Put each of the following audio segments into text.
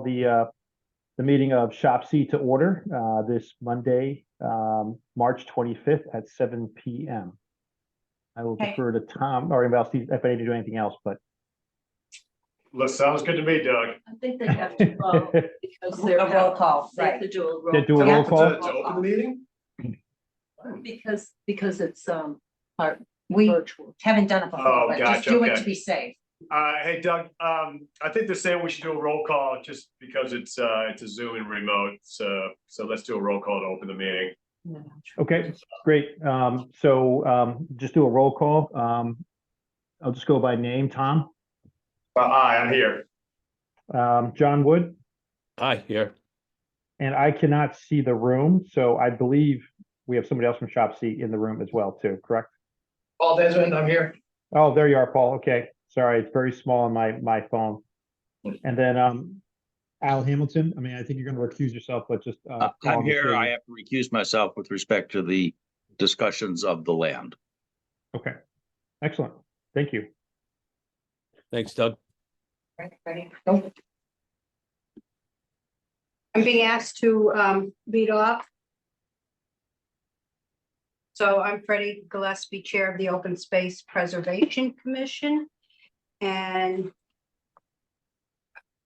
the meeting of Shopc to order this Monday, March 25th at 7 p.m. I will defer to Tom or anybody else if I need to do anything else, but. Sounds good to me, Doug. I think they have to vote because they're A roll call, They have right. to do a roll. They do a call. roll call? To open the meeting? Because it's part We virtual. haven't done it before, Oh, but just gotcha, do it okay. to be safe. Hey, Doug, I think they're saying we should do a roll call just because it's a Zoom and remote. So let's do a roll call to open the meeting. Okay, great. Just do a roll call. I'll just go by name. Tom? Aye, I'm here. John Wood? Hi, here. And I cannot see the room, so I believe we have somebody else from Shopc in the room as well, too, correct? Paul Desmond, I'm here. Oh, there you are, Paul. Okay, sorry, it's very small on my phone. And then Al Hamilton. I mean, I think you're going to recuse yourself, but just I'm here. I have to recuse myself with respect to the discussions of the land. Okay, excellent. Thank you. Thanks, Doug. Ready? Go. I'm being asked to lead off. So I'm Freddie Gillespie, Chair of the Open Space Preservation Commission. And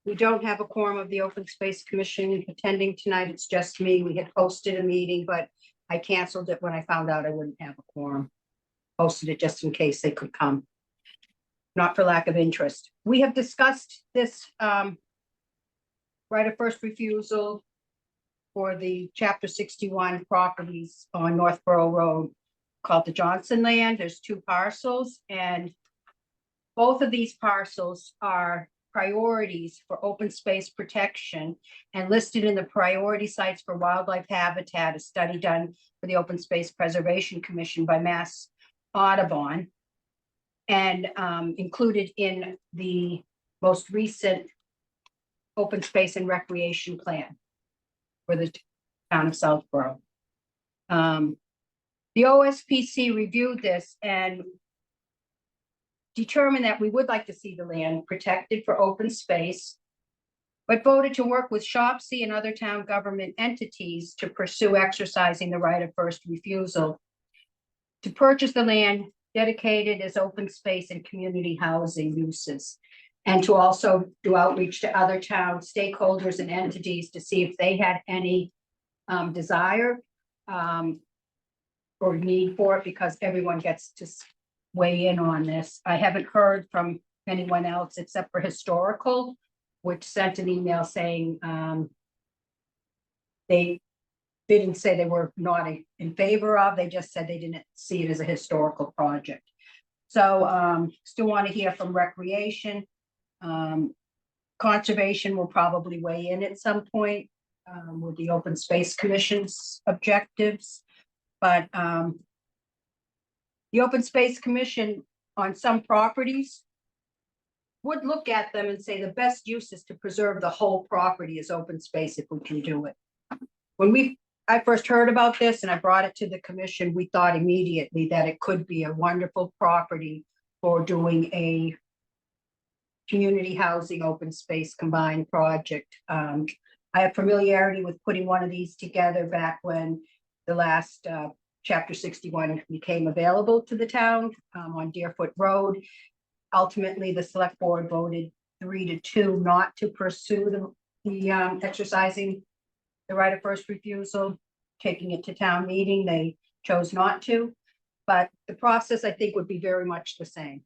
we don't have a quorum of the Open Space Commission attending tonight. It's just me. We had posted a meeting, but I canceled it when I found out I wouldn't have a quorum. Posted it just in case they could come. Not for lack of interest. We have discussed this right of first refusal for the Chapter 61 properties on Northborough Road called the Johnson Land. There's two parcels, and both of these parcels are priorities for open space protection and listed in the priority sites for wildlife habitat, a study done for the Open Space Preservation Commission by Mass Audubon, and included in the most recent open space and recreation plan for the town of Southborough. The OSPC reviewed this and determined that we would like to see the land protected for open space, but voted to work with Shopc and other town government entities to pursue exercising the right of first refusal to purchase the land dedicated as open space and community housing uses, and to also do outreach to other town stakeholders and entities to see if they had any desire or need for it, because everyone gets to weigh in on this. I haven't heard from anyone else except for Historical, which sent an email saying they didn't say they were not in favor of, they just said they didn't see it as a historical project. So still want to hear from Recreation. Conservation will probably weigh in at some point with the Open Space Commission's objectives. But the Open Space Commission on some properties would look at them and say the best use is to preserve the whole property as open space if we can do it. When I first heard about this and I brought it to the commission, we thought immediately that it could be a wonderful property for doing a community housing open space combined project. I have familiarity with putting one of these together back when the last Chapter 61 became available to the town on Deerfoot Road. Ultimately, the select board voted 3-2 not to pursue the exercising the right of first refusal, taking it to town meeting. They chose not to, but the process I think would be very much the same.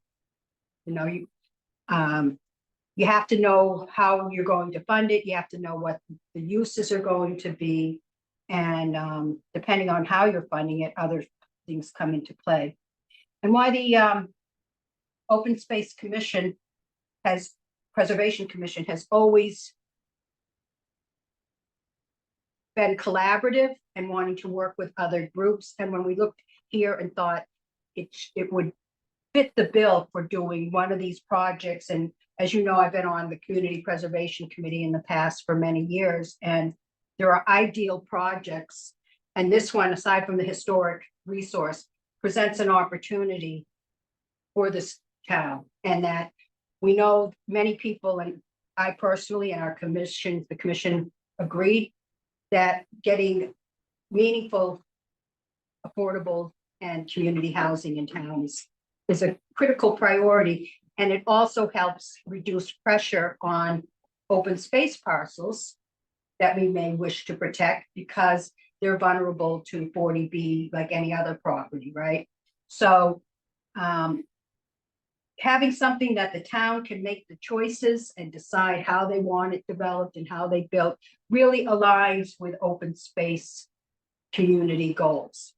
You know, you have to know how you're going to fund it. You have to know what the uses are going to be. And depending on how you're funding it, other things come into play. And why the Open Space Commission Preservation Commission has always been collaborative and wanting to work with other groups. And when we looked here and thought it would fit the bill for doing one of these projects. And as you know, I've been on the Community Preservation Committee in the past for many years, and there are ideal projects. And this one, aside from the historic resource, presents an opportunity for this town. And that we know many people and I personally and the commission agreed that getting meaningful, affordable and community housing in towns is a critical priority. And it also helps reduce pressure on open space parcels that we may wish to protect because they're vulnerable to 40B like any other property, right? So having something that the town can make the choices and decide how they want it developed and how they built really aligns with open space community goals.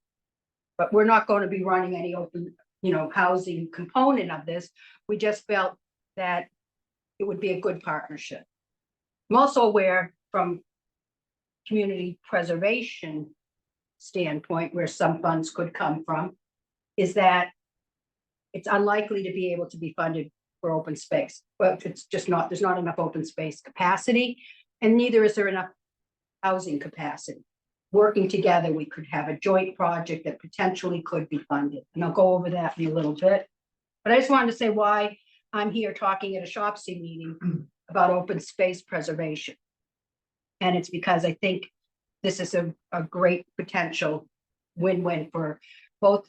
But we're not going to be running any open, housing component of this. We just felt that it would be a good partnership. I'm also aware from community preservation standpoint where some funds could come from is that it's unlikely to be able to be funded for open space. But it's just not, there's not enough open space capacity, and neither is there enough housing capacity. Working together, we could have a joint project that potentially could be funded. And I'll go over that in a little bit. But I just wanted to say why I'm here talking at a Shopc meeting about open space preservation. And it's because I think this is a great potential win-win for both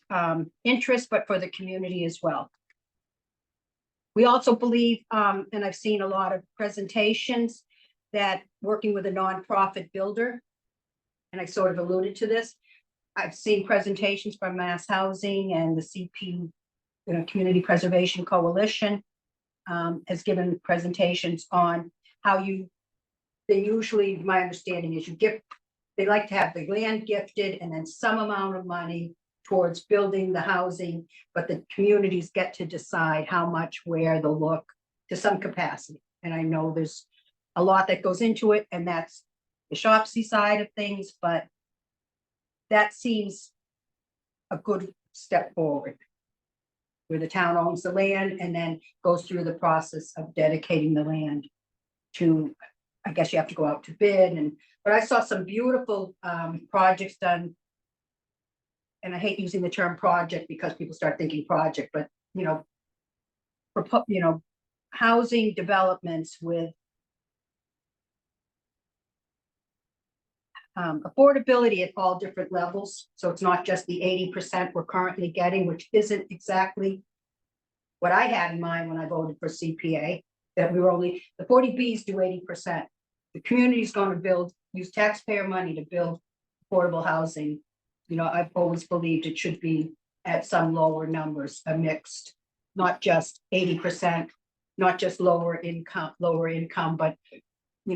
interests, but for the community as well. We also believe, and I've seen a lot of presentations, that working with a nonprofit builder, and I sort of alluded to this, I've seen presentations from Mass Housing and the CP, Community Preservation Coalition has given presentations on how they usually, my understanding is they like to have the land gifted and then some amount of money towards building the housing, but the communities get to decide how much, where, the look, to some capacity. And I know there's a lot that goes into it, and that's the Shopc side of things, but that seems a good step forward, where the town owns the land and then goes through the process of dedicating the land to, I guess you have to go out to bid. But I saw some beautiful projects done, and I hate using the term project because people start thinking project, but housing developments with affordability at all different levels. So it's not just the 80% we're currently getting, which isn't exactly what I had in mind when I voted for CPA, that we were only, the 40Bs do 80%. The community's going to use taxpayer money to build affordable housing. I've always believed it should be at some lower numbers, a mixed, not just 80%, not just lower income, but,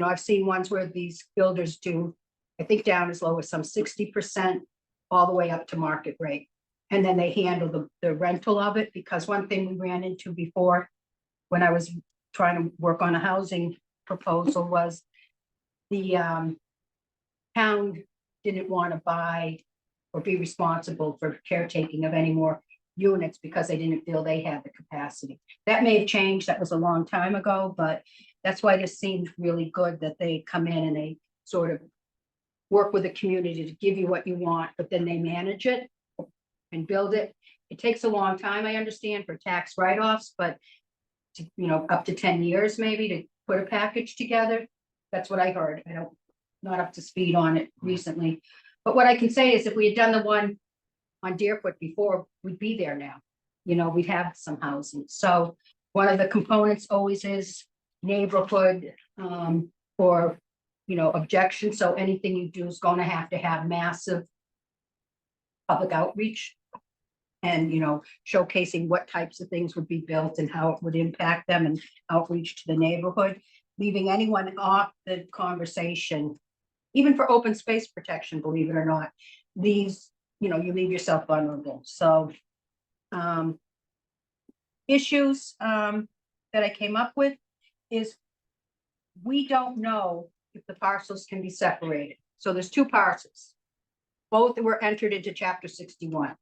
I've seen ones where these builders do, I think down as low as some 60%, all the way up to market rate. And then they handle the rental of it, because one thing we ran into before when I was trying to work on a housing proposal was the town didn't want to buy or be responsible for caretaking of any more units because they didn't feel they had the capacity. That may have changed. That was a long time ago, but that's why this seemed really good that they come in and they sort of work with the community to give you what you want, but then they manage it and build it. It takes a long time, I understand, for tax write-offs, but up to 10 years maybe to put a package together. That's what I heard. Not up to speed on it recently. But what I can say is if we had done the one on Deerfoot before, we'd be there now. We'd have some housing. So one of the components always is neighborhood or objection. So anything you do is going to have massive public outreach and, showcasing what types of things would be built and how it would impact them, and outreach to the neighborhood, leaving anyone off the conversation, even for open space protection, believe it or not, you leave yourself vulnerable. So issues that I came up with is we don't know if the parcels can be separated. So there's two parcels. Both were entered into Chapter 61.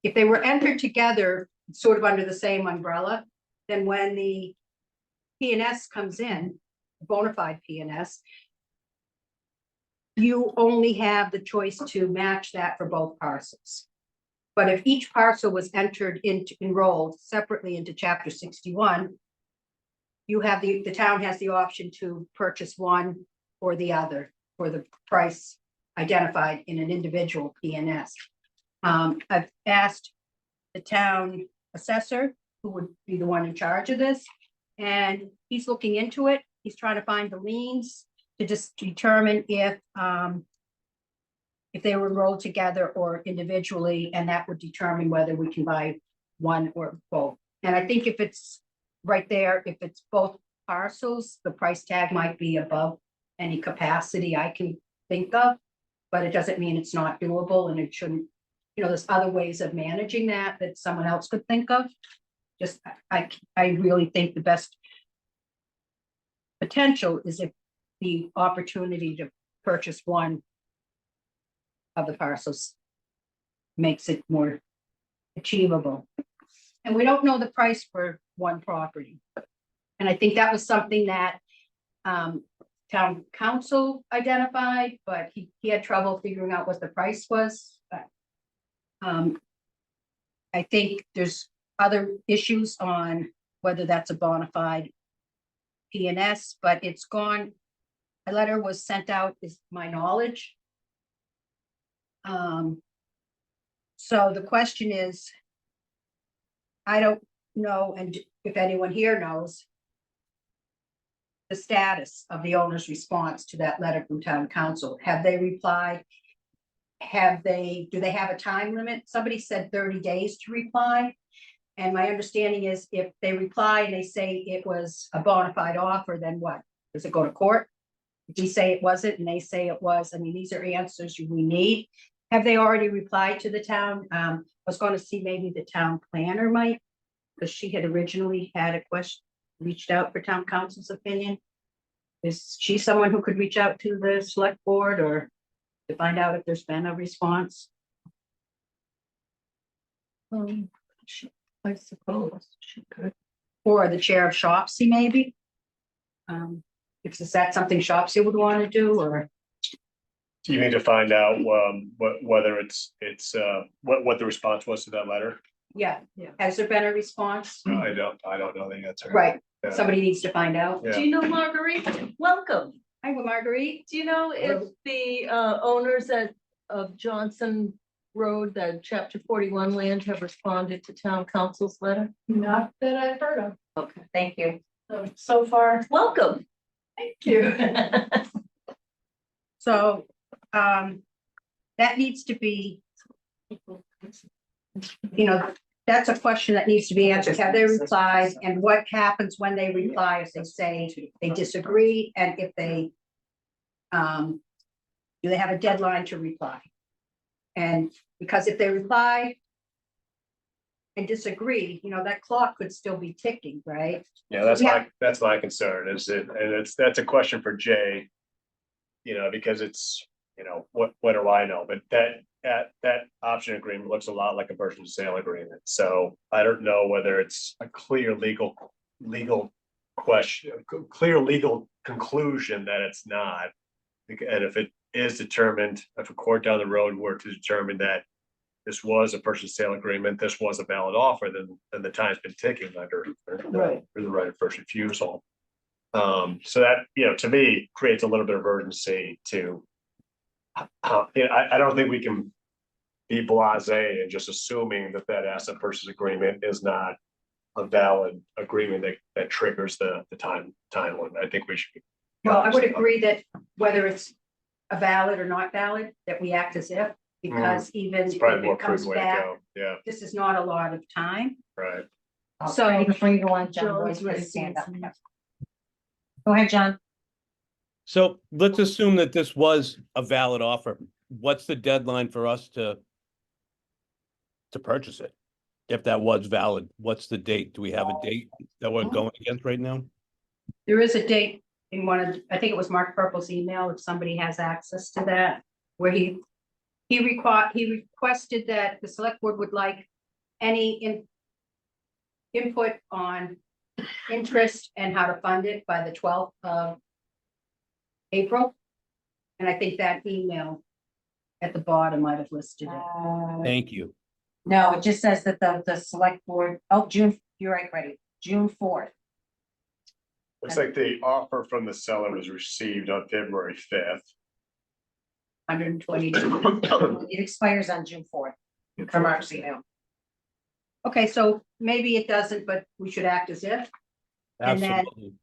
If they were entered together, sort of under the same umbrella, then when the P&S comes in, bona fide P&S, you only have the choice to match that for both parcels. But if each parcel was enrolled separately into Chapter 61, you have the town has the option to purchase one or the other for the price identified in an individual PNS. I've asked the town assessor, who would be the one in charge of this, and he's looking into it. He's trying to find the liens to just determine if they were rolled together or individually, and that would determine whether we can buy one or both. And I think if it's right there, if it's both parcels, the price tag might be above any capacity I can think of, but it doesn't mean it's not doable, and it shouldn't, you know, there's other ways of managing that someone else could think of. Just, I really think the best potential is if the opportunity to purchase one of the parcels makes it more achievable. And we don't know the price for one property. And I think that was something that town council identified, but he had trouble figuring out what the price was. But I think there's other issues on whether that's a bona fide PNS, but it's gone. A letter was sent out, is my knowledge. So the question is, I don't know, and if anyone here knows the status of the owner's response to that letter from town council. Have they replied? Do they have a time limit? Somebody said 30 days to reply. And my understanding is if they reply and they say it was a bona fide offer, then what? Does it go to court? If we say it wasn't and they say it was, I mean, these are answers we need. Have they already replied to the town? I was going to see maybe the town planner might, because she had originally had a question, reached out for town council's opinion. Is she someone who could reach out to the select board or to find out if there's been a response? I suppose she could. Or the chair of Shopc maybe? Is that something Shopc would want to do, or? Do you need to find out whether it's what the response was to that letter? Yeah, has there been a response? I don't know the answer. Right, Yeah. somebody needs to find out. Yeah. Do you know Marguerite? Welcome. Hi, Marguerite. Do you know if the owners of Johnson Road, that chapter 41 land, have responded to town council's letter? Not that I've heard of. Okay, thank you. So far, Welcome. thank you. So, that needs to be, you know, that's a question that needs to be answered. Have they replied? And what happens when they reply? If they say they disagree, and if they, do they have a deadline to reply? And because if they reply and disagree, you know, that clock could still be ticking, right? Yeah, that's Yeah. my concern that's a question for Jay. You know, because it's, you know, what do I know? But that option agreement looks a lot like a purchase sale agreement. So I don't know whether it's a clear legal question, clear legal conclusion that it's not. And if it is determined, if a court down the road were to determine that this was a purchase sale agreement, this was a valid offer, then the time's been ticking under Right. the right of first refusal. So that, you know, to me, creates a little bit of urgency to, you know, I don't think we can be blasé and just assuming that asset purchase agreement is not a valid agreement that triggers the time limit. I think we should. Well, I would agree that whether it's a valid or not valid, that we act as if, because even It's if probably more it comes prudent way to back, go. Yeah, this is not a lot of time. right. So Before you go on, John, John's Roy's gonna raising stand up. his hand. Go ahead, John. So let's assume that this was a valid offer. What's the deadline for us to purchase it? If that was valid, what's the date? Do we have a date that we're going against right now? there is a date in one of, I think it was Mark Purple's email, if somebody has access to that, where he requested that the select board would like any input on interest and how to fund it by the 12th of April. And I think that email at the bottom might have listed it. Thank you. No, it just says that the select board, June, you're right, Freddie, June 4th. Looks like the offer from the seller was received on February 5th. 120. It expires on June 4th from our email. Okay, so maybe it doesn't, but we should act as if, And then- Absolutely.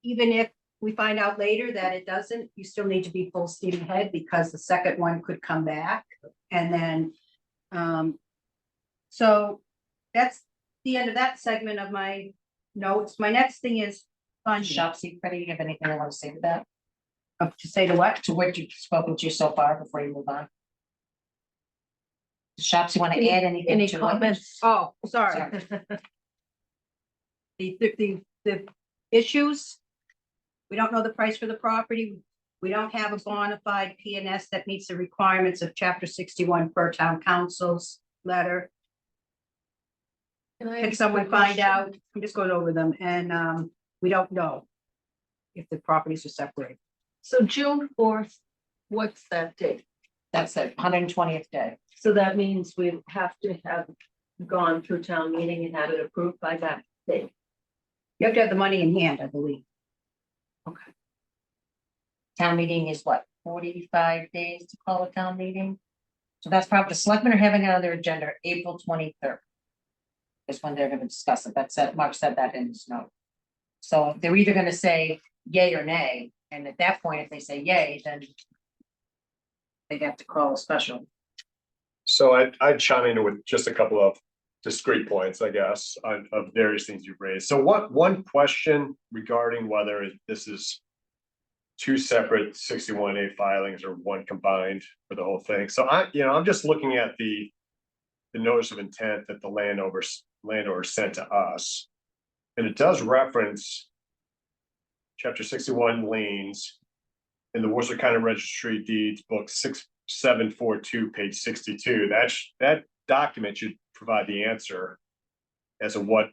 even if we find out later that it doesn't, you still need to be full steam ahead because the second one could come back. And then, so that's the end of that segment of my notes. My next thing is funding. Shopc, Freddie, you have anything I want to say to that? To say to what? To what you've spoken to so far before you move on? Shops, you want to add anything Any to it? comments? Oh, sorry. The issues. We don't know the price for the property. We don't have a bona fide PNS that meets the requirements of chapter 61 per town council's letter. Can someone find out? I'm just going over them and we don't know if the properties are separated. So June 4th, what's that date? That's the 120th day. So that means we have to have gone through town meeting and had it approved by that date. You have to have the money in hand, I believe. Town meeting is what, 45 days to call a town meeting? So that's probably, the selectmen are having it on their agenda, April 23rd. Is when they're gonna discuss it. That's it. Mark said that in his note. So they're either gonna say yay or nay, and at that point, if they say yay, then they'd have to call a special. So I'd chime in with just a couple of discrete points, I guess, of various things you've raised. So one question regarding whether this is two separate 61A filings or one combined for the whole thing. So I'm just looking at the notice of intent that the landowner sent to us. And it does reference chapter 61 liens in the Worcester County Registry of Deeds, book 6742, page 62. That document should provide the answer as to what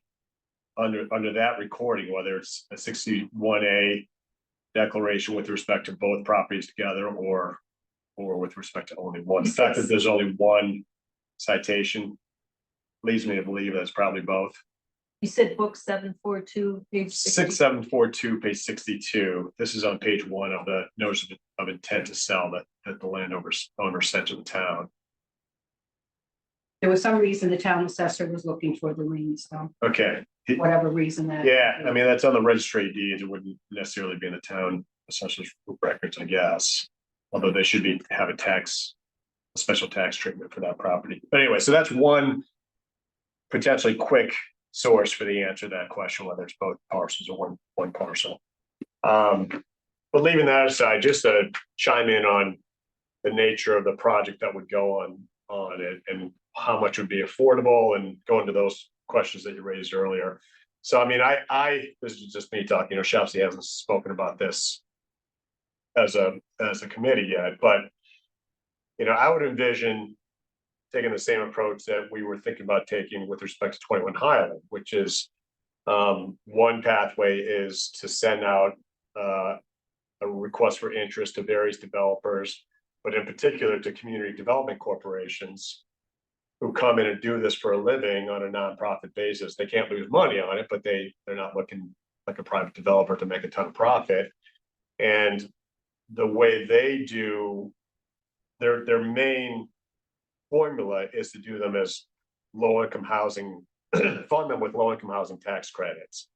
under that recording, whether it's a 61A declaration with respect to both properties together or with respect to only one. The fact that there's only one citation leads me to believe that's probably both. You said book 742, page 60. 6742, page 62. This is on page 1 of the notice of intent to sell that the landowner sent to the town. There was some reason the town assessor was looking for the liens, so Okay. whatever reason that. Yeah, I mean, that's on the registry of deeds. It wouldn't necessarily be in the town assessor's records, I guess. Although they should have a special tax treatment for that property. But anyway, so that's one potentially quick source for the answer to that question, whether it's both parcels or one parcel. But leaving that aside, just to chime in on the nature of the project that would go on it and how much would be affordable and go into those questions that you raised earlier. So, I mean, this is just me talking, Shopc hasn't spoken about this as a committee yet, but, I would envision taking the same approach that we were thinking about taking with respect to 21 Highland, which is one pathway is to send out a request for interest to various developers, but in particular to community development corporations who come in and do this for a living on a nonprofit basis. They can't lose money on it, but they're not looking like a private developer to make a ton of profit. And the way they do their main formula is to do them as low-income housing, fund them with low-income housing tax credits,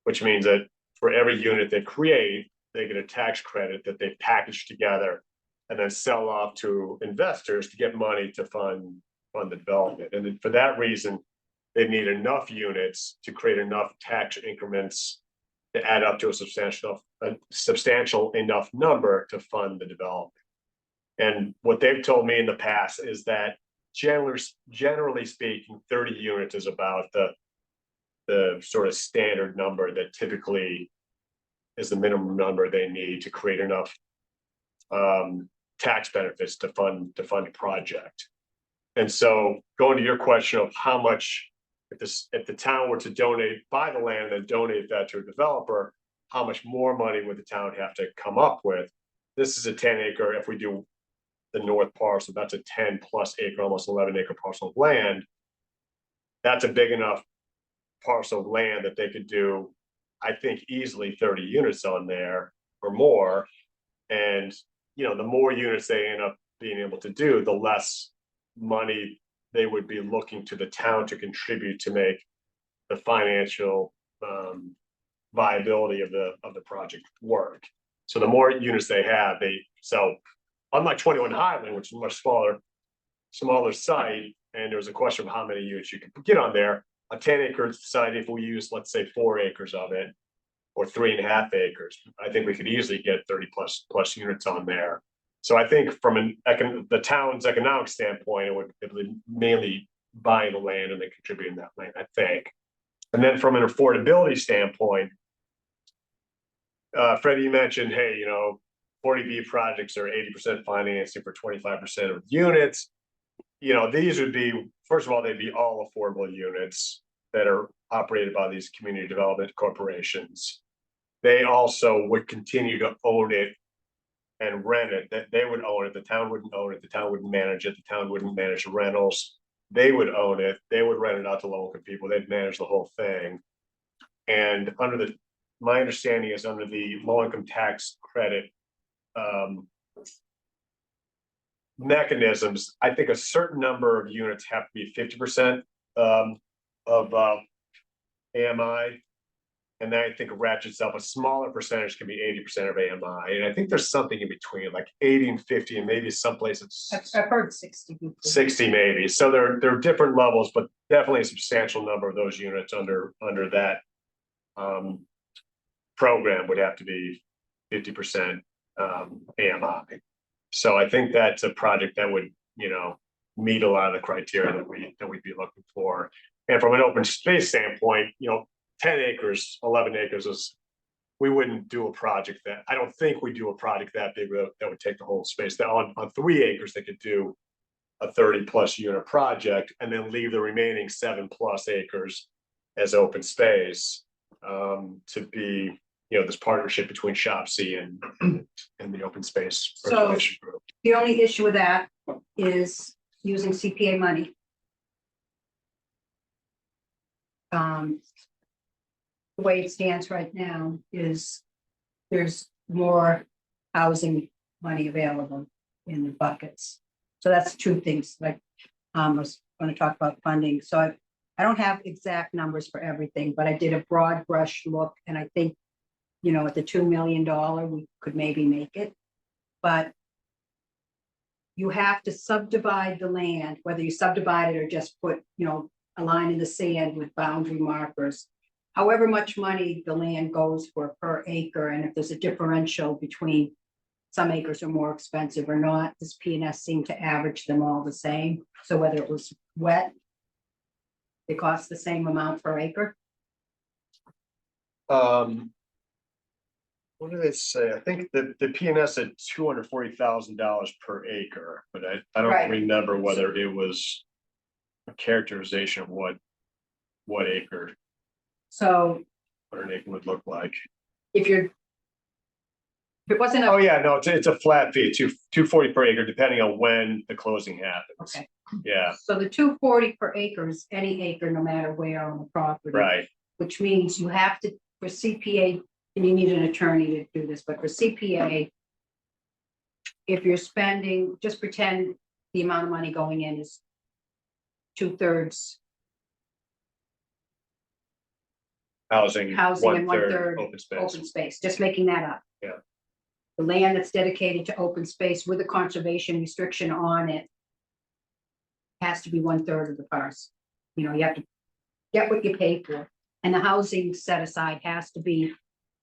which means that for every unit they create, they get a tax credit that they package together and then sell off to investors to get money to fund the development. And then for that reason, they need enough units to create enough tax increments to add up to a substantial enough number to fund the development. And what they've told me in the past is that generally speaking, 30 units is about the sort of standard number that typically is the minimum number they need to create enough tax benefits to fund a project. And so going to your question of how much, if the town were to buy the land and donate that to a developer, how much more money would the town have to come up with? This is a 10-acre, if we do the north parcel, that's a 10+ acre, almost 11-acre parcel of land. That's a big enough parcel of land that they could do I think easily 30 units on there or more. And, the more units they end up being able to do, the less money they would be looking to the town to contribute to make the financial viability of the project work. So the more units they have, so unlike 21 Highland, which is a much smaller site, and there was a question of how many units you could get on there. A 10-acre site, if we use, let's say, 4 acres of it, or 3.5 acres, I think we could easily get 30 plus units on there. So I think from the town's economic standpoint, it would mainly buying the land and then contributing that land, I think. And then from an affordability standpoint, Freddie, you mentioned, hey, 40B projects are 80% financing for 25% of units. These would be, first of all, they'd be all affordable units that are operated by these community development corporations. They also would continue to own it and rent it. That they would own it. The town wouldn't own it. The town wouldn't manage it. The town wouldn't manage the rentals. They would own it. They would rent it out to low income people. They'd manage the whole thing. And my understanding is under the low income tax credit mechanisms, I think a certain number of units have to be 50% of AMI. And then I think it ratchets up. A smaller percentage can be 80% of AMI. And I think there's something in between, like 80 and 50, and maybe someplace it's I've heard 60. 60 maybe. So there are different levels, but definitely a substantial number of those units under that program would have to be 50% AMI. So I think that's a project that would, meet a lot of the criteria that we'd be looking for. And from an open space standpoint, 10 acres, 11 acres we wouldn't do a project I don't think we do a project that big that would take the whole space. That on 3 acres, they could do a 30+ unit project and then leave the remaining 7+ acres as open space to be, this partnership between Shopc and the open space preservation group. The only issue with that is using CPA money. The way it stands right now is there's more housing money available in the buckets. So that's two things. Like I was going to talk about funding. So I don't have exact numbers for everything, but I did a broad brush look, and I think, at the $2 million, we could maybe make it. But you have to subdivide the land, whether you subdivide it or just put, a line in the sand with boundary markers. However much money the land goes for per acre, and if there's a differential between some acres are more expensive or not, this P&S seemed to average them all the same. So whether it was wet, it costs the same amount per acre. What do they say? I think the P&S at $240,000 per acre, but I don't Right. remember whether it was a characterization of what acre, So what an acre would look like. if it wasn't Oh yeah, no, it's a flat fee, $240 per acre, depending on when the closing happens. okay. Yeah, So the 240 per acre is any acre, no matter where on the property. right. Which means you have to, for CPA, and you need an attorney to do this, but for CPA, if you're spending, just pretend the amount of money going in is 2/3 Housing and 1/3 1/3 open space. open space, just making that up. Yeah. The land that's dedicated to open space with a conservation restriction on it has to be 1/3 of the parcel. You have to get what you pay for. And the housing set aside has to be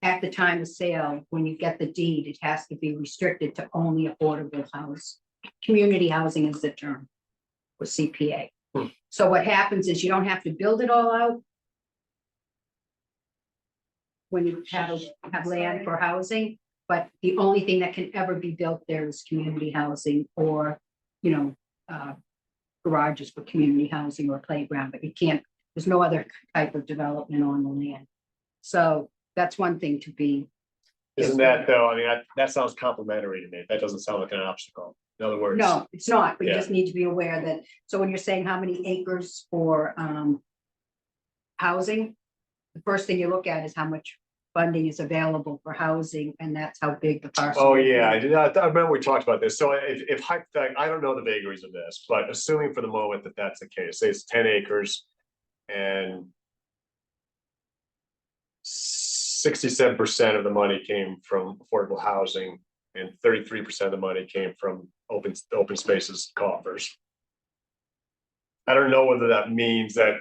at the time of sale, when you get the deed, it has to be restricted to only affordable house. Community housing is the term for CPA. So what happens is you don't have to build it all out when you have land for housing, but the only thing that can ever be built there is community housing or, garages for community housing or playground, but you can't, there's no other type of development on the land. So that's one thing to be. Isn't that though? I mean, that sounds complimentary to me. That doesn't sound like an obstacle. In other words. No, it's not, but you Yeah. just need to be aware that, so when you're saying how many acres for housing, the first thing you look at is how much funding is available for housing, and that's how big the parcel. Oh, would yeah, I be. did, I remember we talked about this, so if hypothetically, I don't know the vagaries of this, but assuming for the moment that that's the case, say it's 10 acres. And 67% of the money came from affordable housing, and 33% of the money came from open spaces coffers. I don't know whether that means that,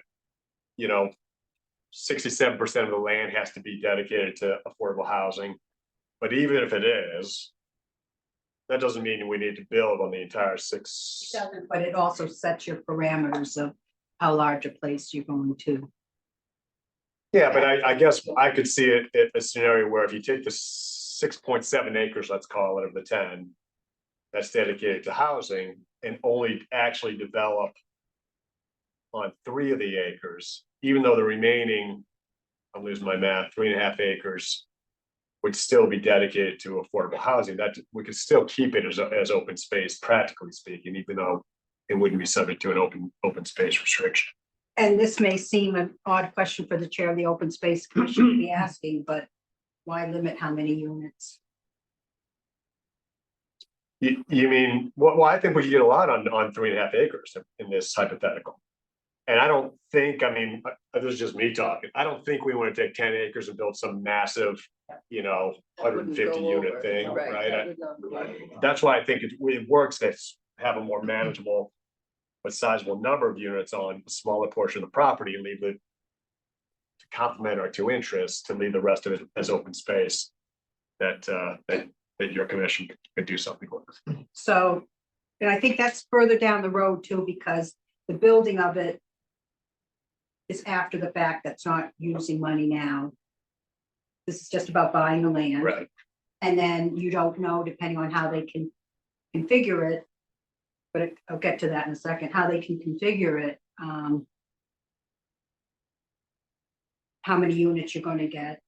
67% of the land has to be dedicated to affordable housing. But even if it is, that doesn't mean we need to build on the entire six. But it also sets your parameters of how large a place you're going to. Yeah, but I guess I could see it, a scenario where if you take the 6.7 acres, let's call it, of the 10. That's dedicated to housing and only actually develop on 3 of the acres, even though the remaining, I'm losing my math, 3.5 acres. Would still be dedicated to affordable housing, that we could still keep it as open space, practically speaking, even though it wouldn't be subject to an open space restriction. And this may seem an odd question for the chair of the Open Space Commission to be asking, but why limit how many units? You mean, well, I think we could get a lot on 3.5 acres in this hypothetical. And I don't think, I mean, this is just me talking, I don't think we want to take 10 acres and build some massive, 150 unit thing, right? That's why I think it works to have a more manageable but sizable number of units on a smaller portion of the property and leave it to complement our 2 interests, to leave the rest of it as open space that your commission could do something with. So, and I think that's further down the road too, because the building of it is after the fact. That's not using money now. This is just about buying the land. Right. And then you don't know, depending on how they can configure it, but I'll get to that in a second, how they can configure it, how many units you're going to get,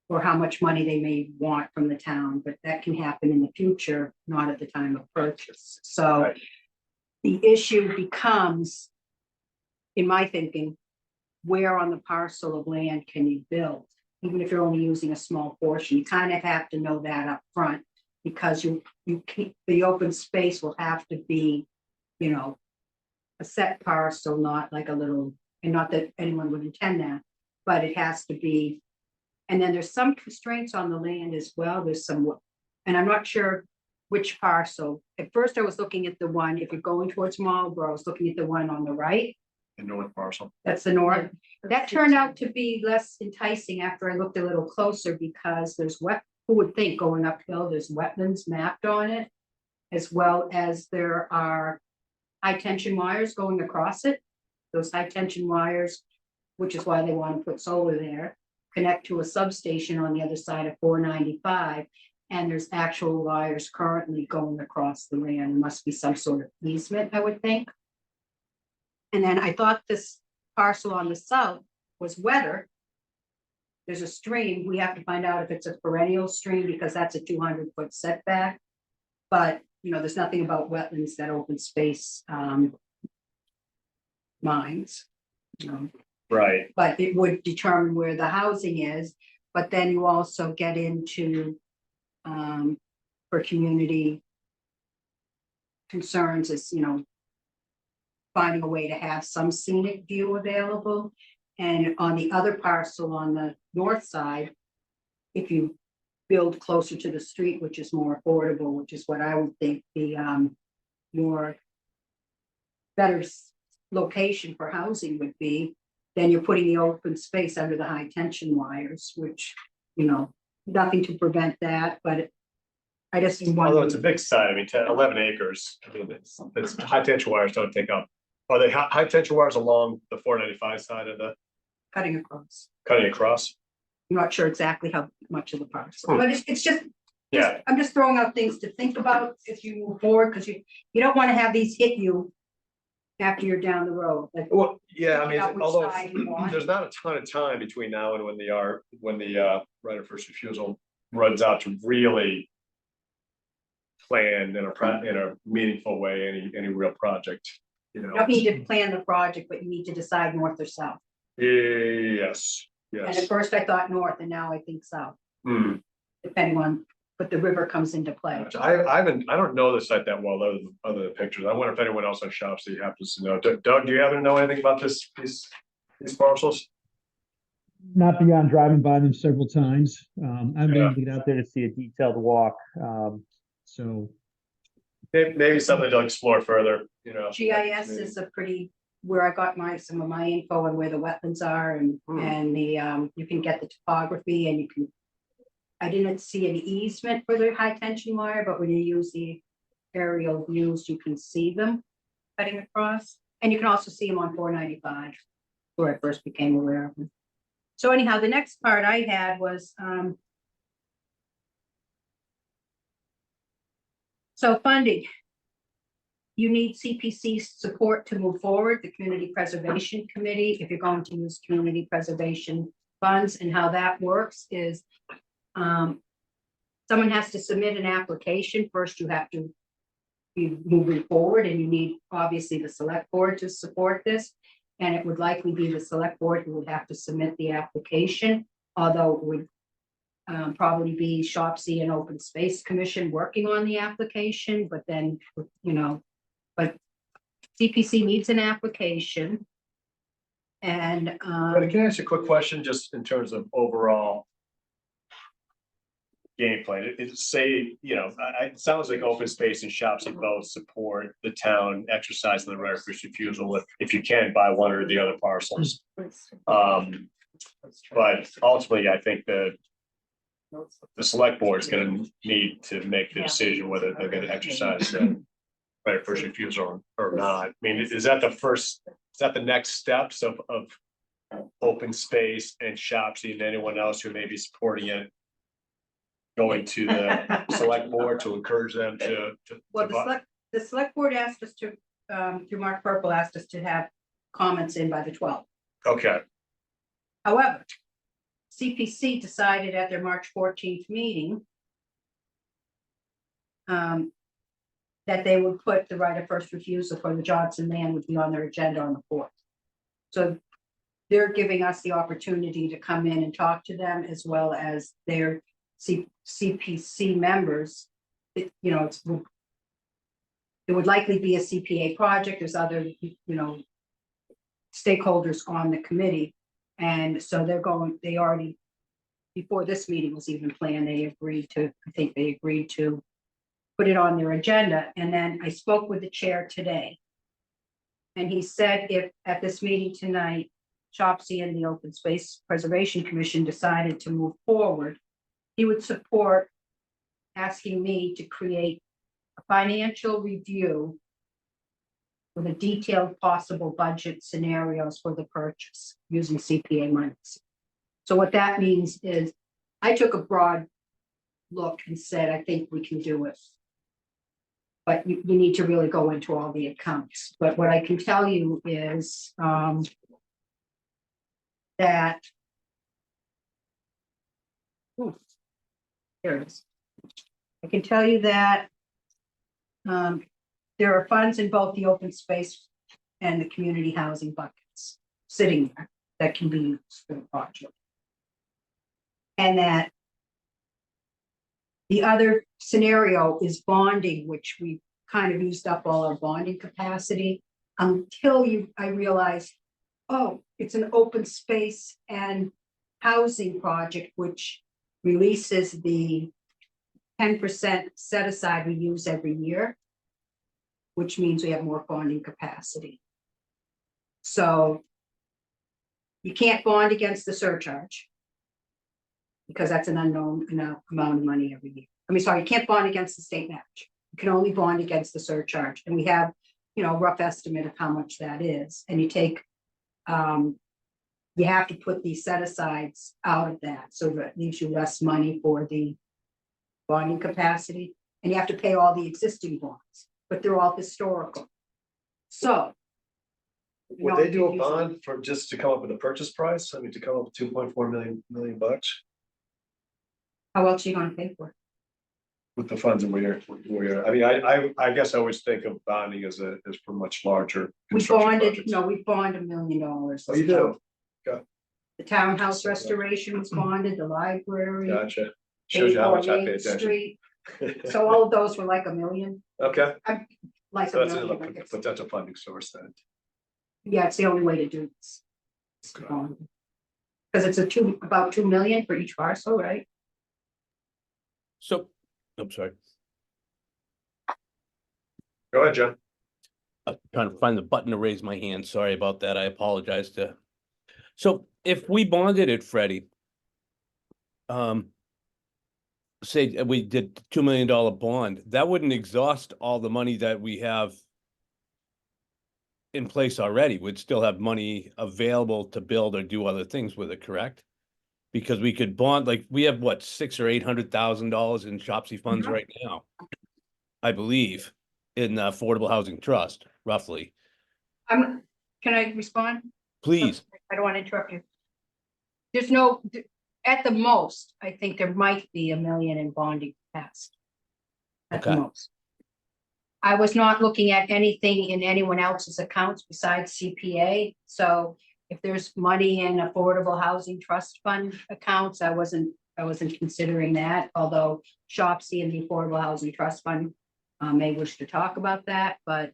or how much money they may want from the town, but that can happen in the future, not at the time of purchase. So Right. The issue becomes, in my thinking, where on the parcel of land can you build? Even if you're only using a small portion, you kind of have to know that up front, because you keep, the open space will have to be, a set parcel, not like a little, and not that anyone would intend that, but it has to be. And then there's some constraints on the land as well. There's some, and I'm not sure which parcel. At first I was looking at the one, if you're going towards Marlboro, I was looking at the one on the right. The north parcel. That's the north. That turned out to be less enticing after I looked a little closer, because there's who would think going uphill, there's wetlands mapped on it, as well as there are high tension wires going across it. Those high tension wires, which is why they want to put solar there, connect to a substation on the other side of 495. And there's actual wires currently going across the land. There must be some sort of easement, I would think. And then I thought this parcel on the south was wetter. There's a stream. We have to find out if it's a perennial stream, because that's a 200-foot setback. But, there's nothing about wetlands that open space mines. Right. But it would determine where the housing is. But then you also get into, for community concerns, is, finding a way to have some scenic view available. And on the other parcel on the north side, if you build closer to the street, which is more affordable, which is what I would think the more better location for housing would be, then you're putting the open space under the high tension wires, which, nothing to prevent that, but I just. Although it's a big site, I mean, 11 acres, I mean, it's high tension wires don't take up. Are they high tension wires along the 495 side of the Cutting across. cutting across? I'm not sure exactly how much of the parcel, but it's just, Yeah, I'm just throwing out things to think about if you move forward, because you don't want to have these hit you after you're down the road. Like, well, yeah, I figure out mean, which although side you want. there's not a ton of time between now and when the right of first refusal runs out to really plan in a meaningful way any real project, You don't need to plan the project, but you need to decide north or south. Yes, And at Yes. first I thought north and now I think south, Hmm. depending on, but the river comes into play. I don't know the site that well, other than pictures. I wonder if anyone else on Shopc happens to know. Doug, do you happen to know anything about these parcels? Not beyond driving by them several times. I've been Yeah. able to get out there to see a detailed walk. So Maybe something to explore further, you know. GIS is a pretty, where I got some of my info and where the wetlands are and, and you can get the topography and you can. I didn't see an easement for the high tension wire, but when you use the aerial views, you can see them cutting across. And you can also see them on 495, where I first became aware of them. So anyhow, the next part I had was, so funding. You need CPC support to move forward, the Community Preservation Committee, if you're going to use community preservation funds, and how that works is someone has to submit an application. First, you have to be moving forward, and you need obviously the select board to support this. And it would likely be the select board who would have to submit the application, although it would probably be Shopc and Open Space Commission working on the application, but then, you know, but CPC needs an application. And But can I ask you a quick question, just in terms of overall gameplay? Say, you know, it sounds like Open Space and Shopc both support the town exercising the right of first refusal if you can buy one or the other parcels. But ultimately, I think the select board is gonna need to make the decision whether they're gonna exercise the right of first refusal or not. I mean, is that the next steps of Open Space and Shopc and anyone else who may be supporting it? Going to the select board to encourage them to. well, the select board asked us to, through Mark Purple, asked us to have comments in by the 12th. Okay, However, CPC decided at their March 14th meeting that they would put the right of first refusal for the Johnson land would be on their agenda on the 4th. So they're giving us the opportunity to come in and talk to them, as well as their CPC members. You know, it would likely be a CPA project. There's other, you know, stakeholders on the committee. And so they already, before this meeting was even planned, they agreed to put it on their agenda. And then I spoke with the chair today. And he said if at this meeting tonight, Shopc and the Open Space Preservation Commission decided to move forward, he would support asking me to create a financial review with a detailed possible budget scenarios for the purchase using CPA monies. So what that means is I took a broad look and said, I think we can do it. But you need to really go into all the accounts. But what I can tell you is that there it is. I can tell you that there are funds in both the open space and the community housing buckets sitting there that can be used for the project. And that the other scenario is bonding, which we kind of used up all our bonding capacity until I realized, oh, it's an open space and housing project, which releases the 10% set aside we use every year, which means we have more bonding capacity. So you can't bond against the surcharge because that's an unknown amount of money every year. I mean, sorry, you can't bond against the state match. You can only bond against the surcharge. And we have, you know, a rough estimate of how much that is. And you take, you have to put these set asides out of that. So that leaves you less money for the bonding capacity. And you have to pay all the existing bonds, but they're all historical. So. would they do a bond for just to come up with a purchase price? I mean, to come up with 2.4 million bucks How else are you gonna pay for it? with the funds that we're, I mean, I guess I always think of bonding as for much larger. We construction bonded, projects. no, we bond $1 million. Oh, you do? Okay. The townhouse restoration was bonded, the library. Gotcha. Shows you how much I pay attention. Street. So all of those were like a million, Okay, like so a that's million. a like it's- potential funding source then. Yeah, it's the only way to do this. Because it's about 2 million for each parcel, right? So, I'm sorry, Go ahead, John. I'm trying to find the button to raise my hand. Sorry about that. I apologize to. So if we bonded it, Freddie. Say we did $2 million bond, that wouldn't exhaust all the money that we have in place already. We'd still have money available to build or do other things with it, correct? Because we could bond, like, we have what, $600,000 or $800,000 in Shopsy funds Mhm. right now. I believe, in the Affordable Housing Trust, roughly. Can I respond? Please, I don't want to interrupt you. There's no, at the most, I think there might be 1 million in bonding capacity. At the Okay. most. I was not looking at anything in anyone else's accounts besides CPA, so if there's money in Affordable Housing Trust Fund accounts, I wasn't considering that, although Shopsy and the Affordable Housing Trust Fund may wish to talk about that, but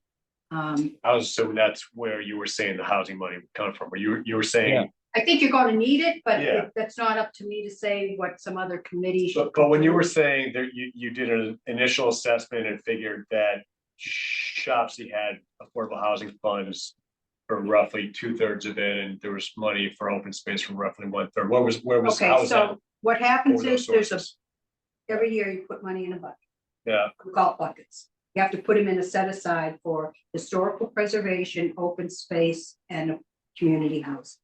I was assuming that's where you were saying the housing money would come from, or you were saying. Yeah. I think you're gonna need it, but Yeah. that's not up to me to say what some other committee should. But when you do. were saying that you did an initial assessment and figured that Shopsy had affordable housing funds for roughly 2/3 of it, and there was money for open space for roughly 1/3. Where was, how Okay, was that? so what What happens were those is there's a, sources? every year you put money in a bucket, Yeah, we call it buckets. You have to put them in a set aside for historical preservation, open space, and community housing.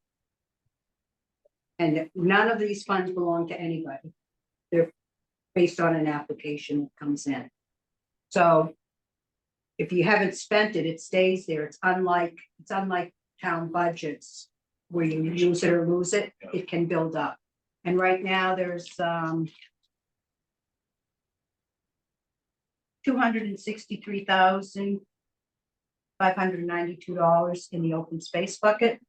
And none of these funds belong to anybody. They're based on an application that comes in. So if you haven't spent it, it stays there. It's unlike town budgets where you use it or lose it, Yeah. it can build up. And right now there's $263,592 in the open space bucket.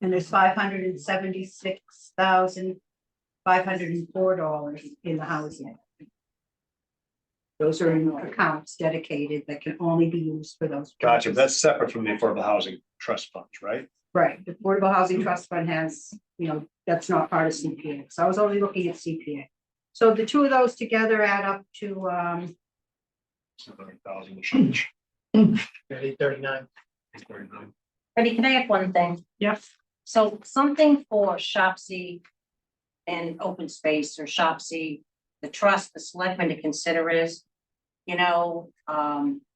And there's $576,504 in the housing. Those are in accounts dedicated that can only be used for those. gotcha. purposes. That's separate from the affordable housing trust funds, right? Right, the Affordable Housing Trust Fund has, that's not part of CPA, so I was only looking at CPA. So the two of those together add up to, 700,000. 839. Freddie, can I add one thing? yes, So something for Shopsy and open space or Shopsy, the trust, the selectmen to consider is,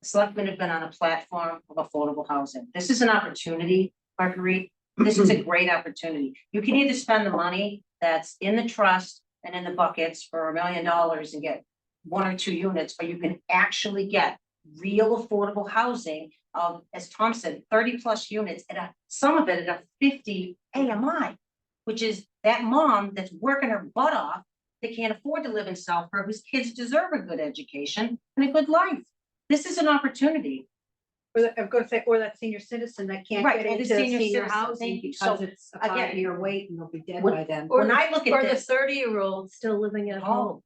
selectmen have been on a platform of affordable housing. This is an opportunity, Marguerite. This is a great opportunity. You can either spend the money that's in the trust and in the buckets for $1 million and get 1 or 2 units, or you can actually get real affordable housing of, as Tom said, 30+ units at some of it at a 50 AMI, which is that mom that's working her butt off. They can't afford to live in Southborough, whose kids deserve a good education and a good life. This is an opportunity. I'm gonna say, or that senior citizen that can't Right, get or the into senior senior citizen, housing thank you. because So, it's a again, 5-year wait and they'll be dead when- by then. When I look at Or the this, 30-year-old still living at home.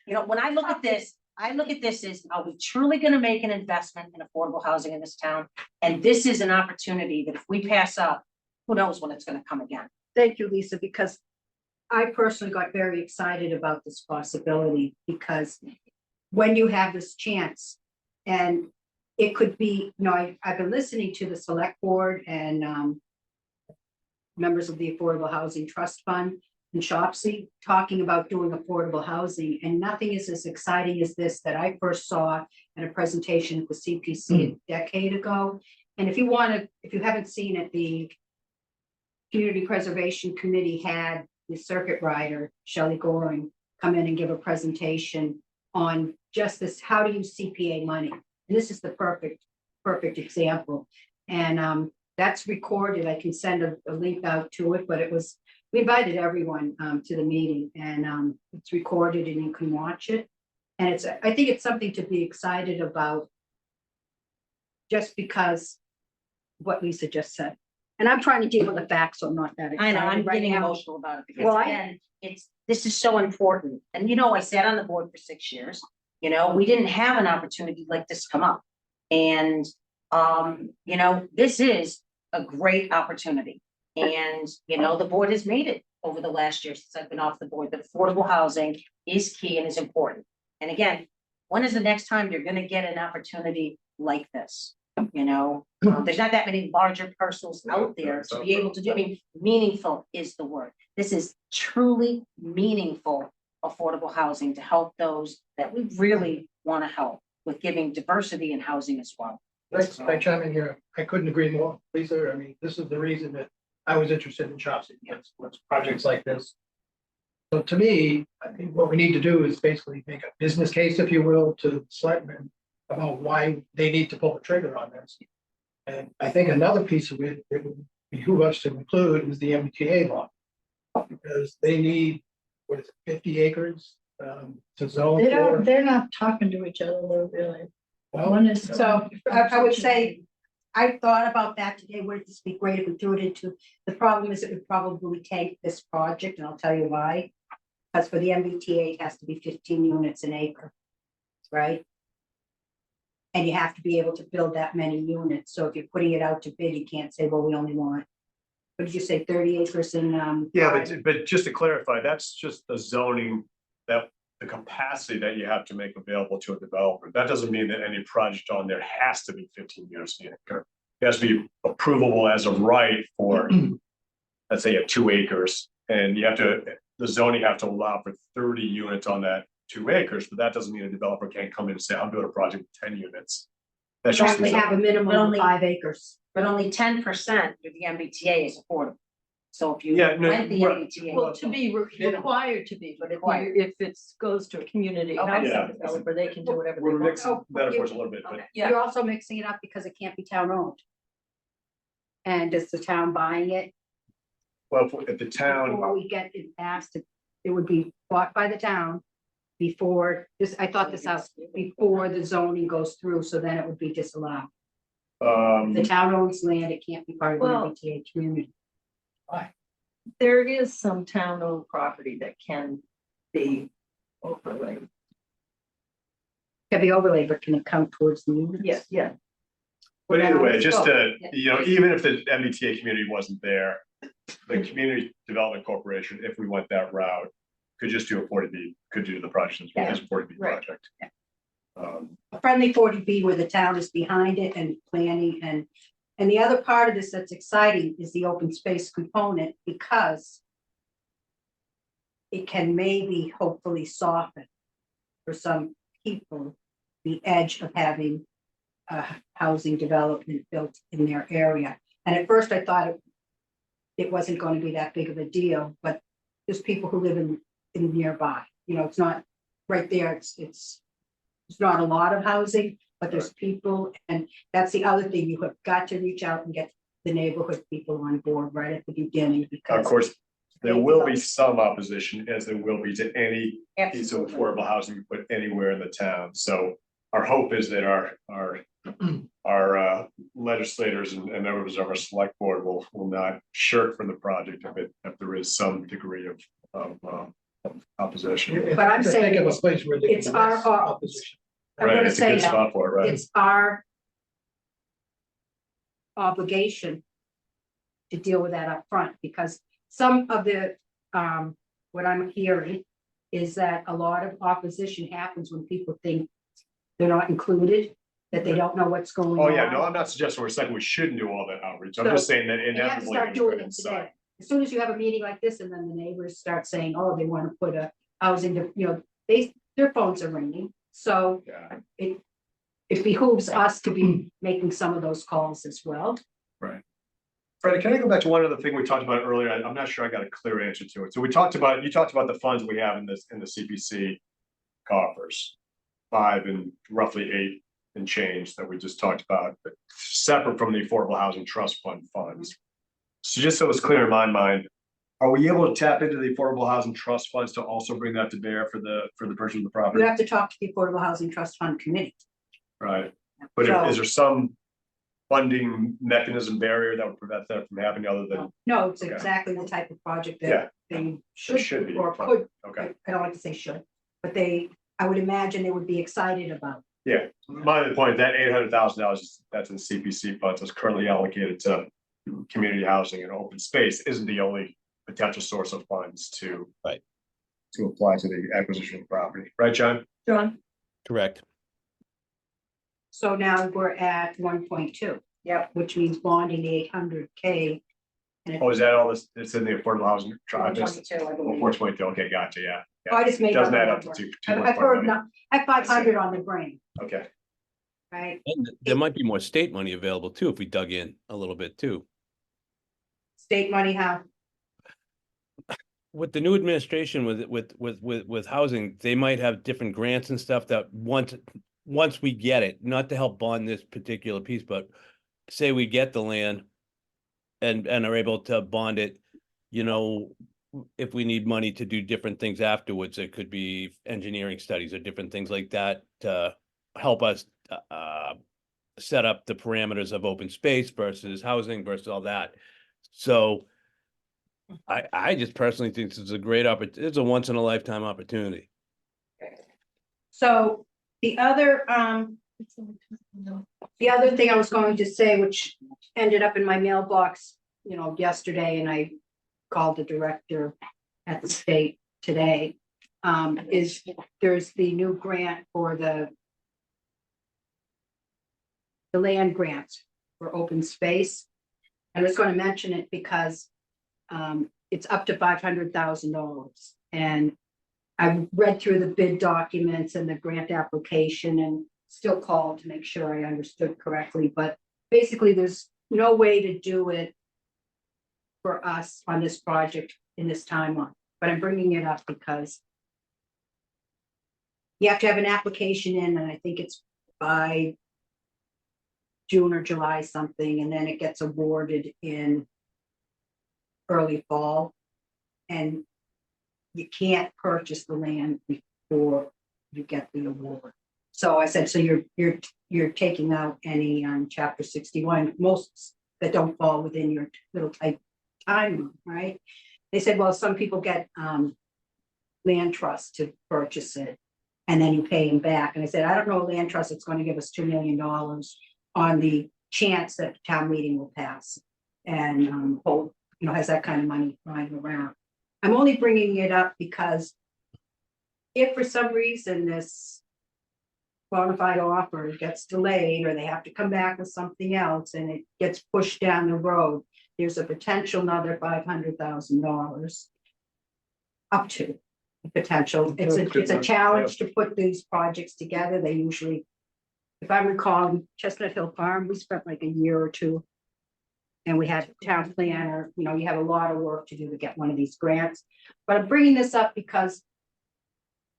when I look at this, as, are we truly gonna make an investment in affordable housing in this town? And this is an opportunity that if we pass up, who knows when it's gonna come again? Thank you, Lisa, because I personally got very excited about this possibility because when you have this chance and it could be, I've been listening to the select board and members of the Affordable Housing Trust Fund and Shopsy talking about doing affordable housing, and nothing is as exciting as this that I first saw at a presentation at the CPC a decade ago. And if you haven't seen it, the Community Preservation Committee had the circuit rider, Shelley Goring, come in and give a presentation on just this, how to use CPA money. And this is the perfect example. And that's recorded. I can send a link out to it, but we invited everyone to the meeting, and it's recorded and you can watch it. And I think it's something to be excited about just because what Lisa just said. And I'm trying to deal with the facts, so I'm not that I excited. know, I'm right getting now. emotional about it because Well, again, this is so important. And you know, I sat on the board for 6 years. You know, we didn't have an opportunity like this come up. And, you know, this is a great opportunity. And, you know, the board has made it over the last year since I've been off the board, that affordable housing is key and is important. And again, when is the next time you're gonna get an opportunity like this? You know, there's not that many larger parcels out there to be able to do, I mean, meaningful is the word. This is truly meaningful affordable housing to help those that we really want to help with giving diversity in housing as well. Let's, I chime in here. I couldn't agree more, Lisa. I mean, this is the reason that I was interested in Shopc. What's projects like this. So to me, I think what we need to do is basically make a business case, if you will, to the selectmen about why they need to pull the trigger on this. And I think another piece of it, it would behoove us to include is the MBTA law. Because they need, what is it, 50 acres to zone for. They're not talking to each other, though, really. Well, One is. So I would say, I thought about that today, would it just be great if we threw it into, the problem is it would probably take this project, and I'll tell you why. Because for the MBTA, it has to be 15 units an acre, right? And you have to be able to build that many units, so if you're putting it out to bid, you can't say, well, we only want, what did you say, 30 acres in, Yeah, but just to clarify, that's just the zoning, that the capacity that you have to make available to a developer. That doesn't mean that any project on there has to be 15 units an acre. It has to be approvable as a right for, let's say, 2 acres, and you have to, the zoning have to allow for 30 units on that 2 acres, but that doesn't mean a developer can't come in and say, I'm doing a project with 10 units. That's you just. have to have a minimum But of only- 5 acres. But only 10% of the MBTA is affordable. So if you Yeah, no, rent the right. MBTA. Well, to be required to be, but if it goes to a community Okay. housing Yeah. developer, they can do whatever they We're want. mixing metaphors a little bit, but Okay. Yeah. You're also mixing it up because it can't be town owned. And is the town buying it? well, if the town, Before we get it passed, it would be bought by the town before this, I thought this out, before the zoning goes through, so then it would be disallowed. If the town owns land, it can't be part of the Well- MBTA community. There is some town-owned property that can be overlaid. Can be overlaid, but can it count towards the units? Yes, yeah. but either way, just Oh, to, Yeah. you know, even if the MBTA community wasn't there, the Community Development Corporation, if we went that route, could just do a 40B, could do the project as a 40B Right. project. Yeah. Um, A friendly 40B where the town is behind it and planning and the other part of this that's exciting is the open space component because it can maybe hopefully soften for some people the edge of having housing development built in their area. And at first I thought it wasn't going to be that big of a deal, but there's people who live in nearby, you know, it's not right there. It's not a lot of housing, but there's people, and that's the other thing, you have got to reach out and get the neighborhood people on board right at the beginning Of because. course, there will be some opposition, as there will be to any piece of Absolutely. affordable housing we put anywhere in the town. So our hope is that our legislators and members of our select board will not shirk from the project if there is some degree of opposition. But I'm saying Think of a place where they it's can our address opposition. I'm Right, gonna it's a say good spot for it, right? it's our obligation to deal with that up front because some of the, what I'm hearing is that a lot of opposition happens when people think they're not included, that they don't know what's going on. Oh, yeah, no, I'm not suggesting we're saying we shouldn't do all that outreach. I'm just saying that And you have to inevitably. start we doing put it inside. today. As soon as you have a meeting like this and then the neighbors start saying, oh, they want to put a housing, you know, their phones are ringing. So Yeah, it behooves us to be making some of those calls as well. Freddie, can I go back to one other thing we talked about earlier? I'm not sure I got a clear answer to it. So you talked about the funds we have in the CPC coffers. 5 and roughly 8 and change that we just talked about, but separate from the Affordable Housing Trust Fund funds. So just so it's clear in my mind, are we able to tap into the Affordable Housing Trust Funds to also bring that to bear for the purchase of the You property? have to talk to the Affordable Housing Trust Fund Committee. Right, but So- is there some funding mechanism barrier that would prevent that from happening other than, No, it's Okay. exactly the type of project Yeah. that they should should be or funded. could, Okay, I don't like to say should, but I would imagine they would be excited about. yeah, my point, that $800,000, that's in CPC funds, that's currently allocated to community housing and open space, isn't the only potential source of funds to. Right. To apply to the acquisition of property, right, John? John, Correct. So now we're at 1.2. Yep. Which means bonding the 800K. And Oh, is that all this, it's in the affordable housing tribe? 122, I believe. 422, okay, gotcha, yeah. I just made. Doesn't up add a up to number. too much I've more heard, money. I have 500 on the brain, Okay, right? And there might be more state money available too, if we dug in a little bit too. State money, how? With the new administration with housing, they might have different grants and stuff that once we get it, not to help bond this particular piece, but say we get the land and are able to bond it, you know, if we need money to do different things afterwards, it could be engineering studies or different things like that to help us set up the parameters of open space versus housing versus all that. So I just personally think this is a great opportunity. It's a once in a lifetime opportunity. So the other thing I was going to say, which ended up in my mailbox, yesterday, and I called the director at the state today, is there's the new grant for the land grants for open space. I was going to mention it because it's up to $500,000. And I read through the bid documents and the grant application and still called to make sure I understood correctly. But basically, there's no way to do it for us on this project in this timeline. But I'm bringing it up because you have to have an application in, and I think it's by June or July something, and then it gets awarded in early fall. And you can't purchase the land before you get the award. So I said, so you're taking out any chapter 61, most that don't fall within your little tight time, right? They said, well, some people get land trust to purchase it, and then you pay them back. And I said, I don't know a land trust that's going to give us $2 million on the chance that the town meeting will pass and hold, has that kind of money lying around. I'm only bringing it up because if for some reason this qualified offer gets delayed, or they have to come back with something else and it gets pushed down the road, there's a potential another $500,000 up to potential. It's a challenge to put these projects together. They usually, if I recall, Chestnut Hill Farm, we spent like a year or two. And we had town planner, you have a lot of work to do to get one of these grants. But I'm bringing this up because.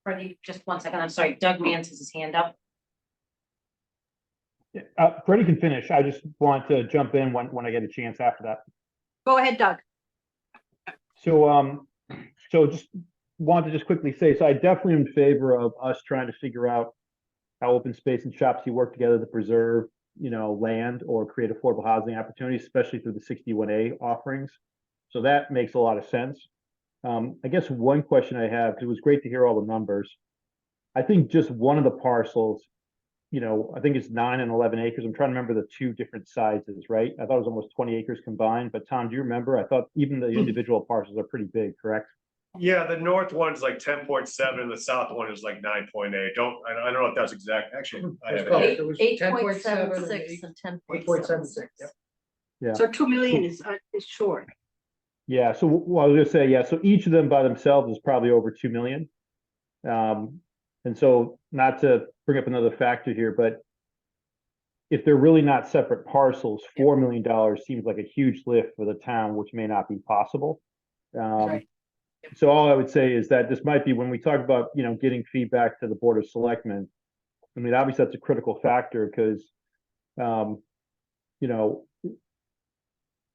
Freddie, just one second, I'm sorry, Doug Mance has his hand up. Freddie can finish. I just want to jump in when I get a chance after that. Go ahead, Doug. So, just want to just quickly say, so I definitely am in favor of us trying to figure out how open space and Shopc work together to preserve, land or create affordable housing opportunities, especially through the 61A offerings. So that makes a lot of sense. I guess one question I have, because it was great to hear all the numbers. I think just one of the parcels, I think it's 9 and 11 acres. I'm trying to remember the two different sizes, right? I thought it was almost 20 acres combined, but Tom, do you remember? I thought even the individual parcels are pretty big, correct? yeah, the north one's like 10.7, the south one is like 9.8. I don't know if that's exact, actually. I have it. It was 8.76 and 10.76. Yep. Yeah. So 2 million is short. Yeah. So what I was gonna say, yeah. So each of them by themselves is probably over 2 million. And so not to bring up another factor here, but if they're really not separate parcels, $4 million seems like a huge lift for the town, which may not be possible. Right. So all I would say is that this might be when we talk about, getting feedback to the Board of Selectmen. I mean, obviously that's a critical factor because,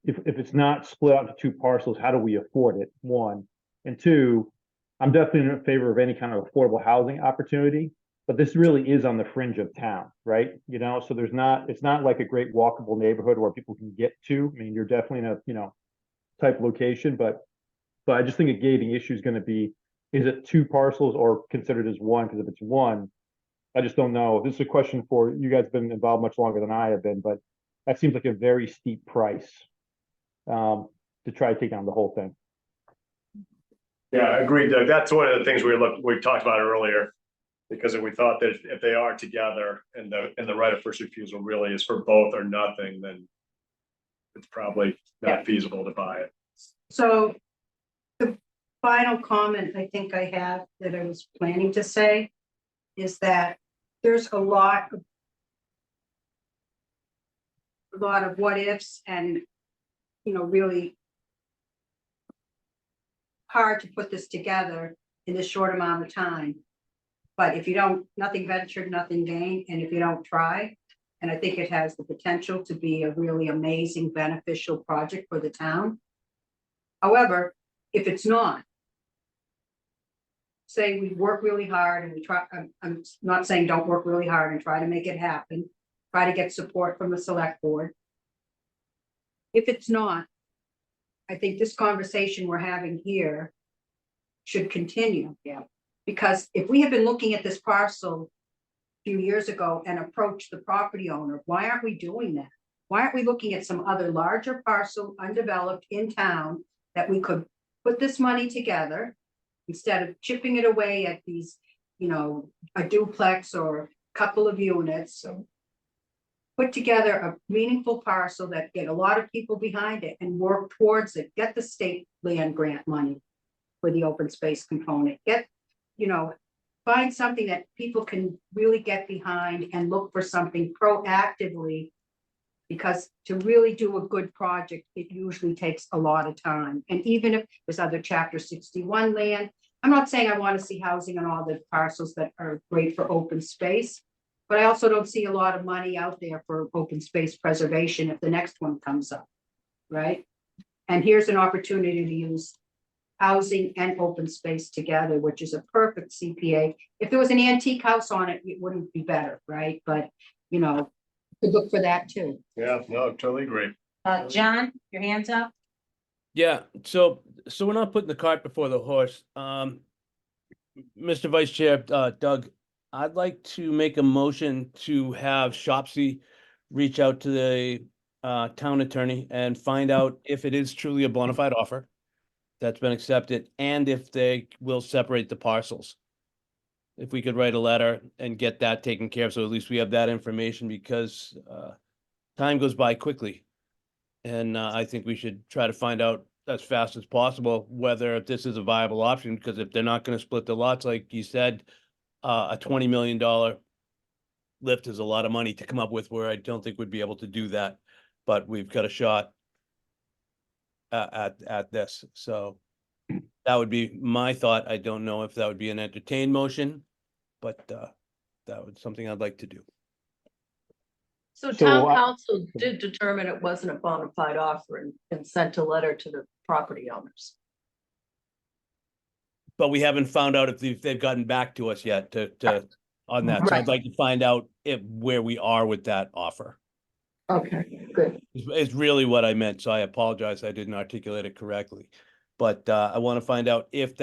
if it's not split out into two parcels, how do we afford it? One, and two, I'm definitely in favor of any kind of affordable housing opportunity, But this really is on the fringe of town, right? You know, so it's not like a great walkable neighborhood where people can get to. I mean, you're definitely in a, you know, type location, but I just think a gating issue is gonna be, is it two parcels or considered as one? Because if it's one, I just don't know. This is a question for, you guys have been involved much longer than I have been, but that seems like a very steep price to try to take down the whole thing. Yeah, I agree, Doug. That's one of the things we talked about earlier. Because we thought that if they are together and the right of first refusal really is for both or nothing, then it's probably Yeah. not feasible to buy it. So the final comment I think I have that I was planning to say is that there's a lot of what ifs and, you know, really hard to put this together in this short amount of time. But if you don't, nothing ventured, nothing gained, and if you don't try, and I think it has the potential to be a really amazing, beneficial project for the town. However, if it's not, say we work really hard and we try, I'm not saying don't work really hard and try to make it happen, try to get support from the select board. If it's not, I think this conversation we're having here should continue. Yeah. Because if we had been looking at this parcel a few years ago and approached the property owner, why aren't we doing that? Why aren't we looking at some other larger parcel undeveloped in town that we could put this money together instead of chipping it away at these, you know, a duplex or a couple of units? So put together a meaningful parcel that get a lot of people behind it and work towards it, get the state land grant money for the open space component, get, you know, find something that people can really get behind and look for something proactively. Because to really do a good project, it usually takes a lot of time. And even if there's other chapter 61 land, I'm not saying I want to see housing on all the parcels that are great for open space, but I also don't see a lot of money out there for open space preservation if the next one comes up, right? And here's an opportunity to use housing and open space together, which is a perfect CPA. If there was an antique house on it, it wouldn't be better, right? But, you know, could look for that too. Yeah, no, totally agree. John, your hands up? Yeah, so we're not putting the cart before the horse. Mr. Vice Chair, Doug, I'd like to make a motion to have Shopc reach out to the town attorney and find out if it is truly a bona fide offer that's been accepted, and if they will separate the parcels. If we could write a letter and get that taken care of, so at least we have that information, because time goes by quickly. And I think we should try to find out as fast as possible whether this is a viable option, because if they're not gonna split the lots, like you said, a $20 million lift is a lot of money to come up with, where I don't think we'd be able to do that. But we've got a shot at this, so that would be my thought. I don't know if that would be an entertained motion, but that was something I'd like to do. So So town I- council did determine it wasn't a bona fide offer and sent a letter to the property owners. But we haven't found out if they've gotten back to us yet to on that. So I'd Right. like to find out where we are with that offer. Okay, good. Is really what I meant. So I apologize. I didn't articulate it correctly. But I want to find out if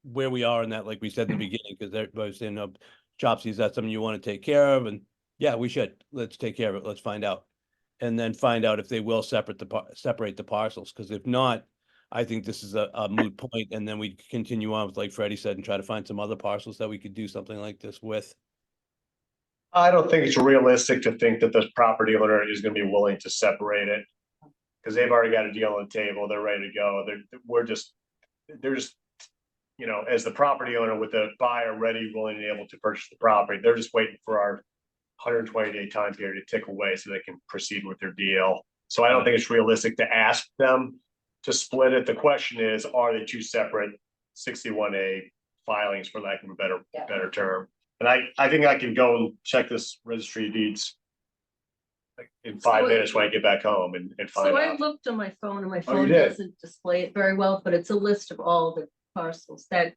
where we are in that, like we said in the beginning, because everybody's saying, no, Chopsy, is that something you want to take care of? And yeah, we should. Let's take care of it. Let's find out. And then find out if they will separate the parcels. Because if not, I think this is a moot point, and then we continue on with, like Freddie said, and try to find some other parcels that we could do something like this with. I don't think it's realistic to think that this property owner is gonna be willing to separate it. Cause they've already got a deal on the table, they're ready to go, they're just, you know, as the property owner with the buyer ready, willing and able to purchase the property, they're just waiting for our 120-day time period to tick away so they can proceed with their deal. So I don't think it's realistic to ask them to split it. The question is, are they two separate 61A filings, for lack of a better term? And I think I can go and check this registry of deeds in 5 minutes when I get back home and find So I out. looked on my phone and my Oh, you phone did? doesn't display it very well, but it's a list of all the parcels that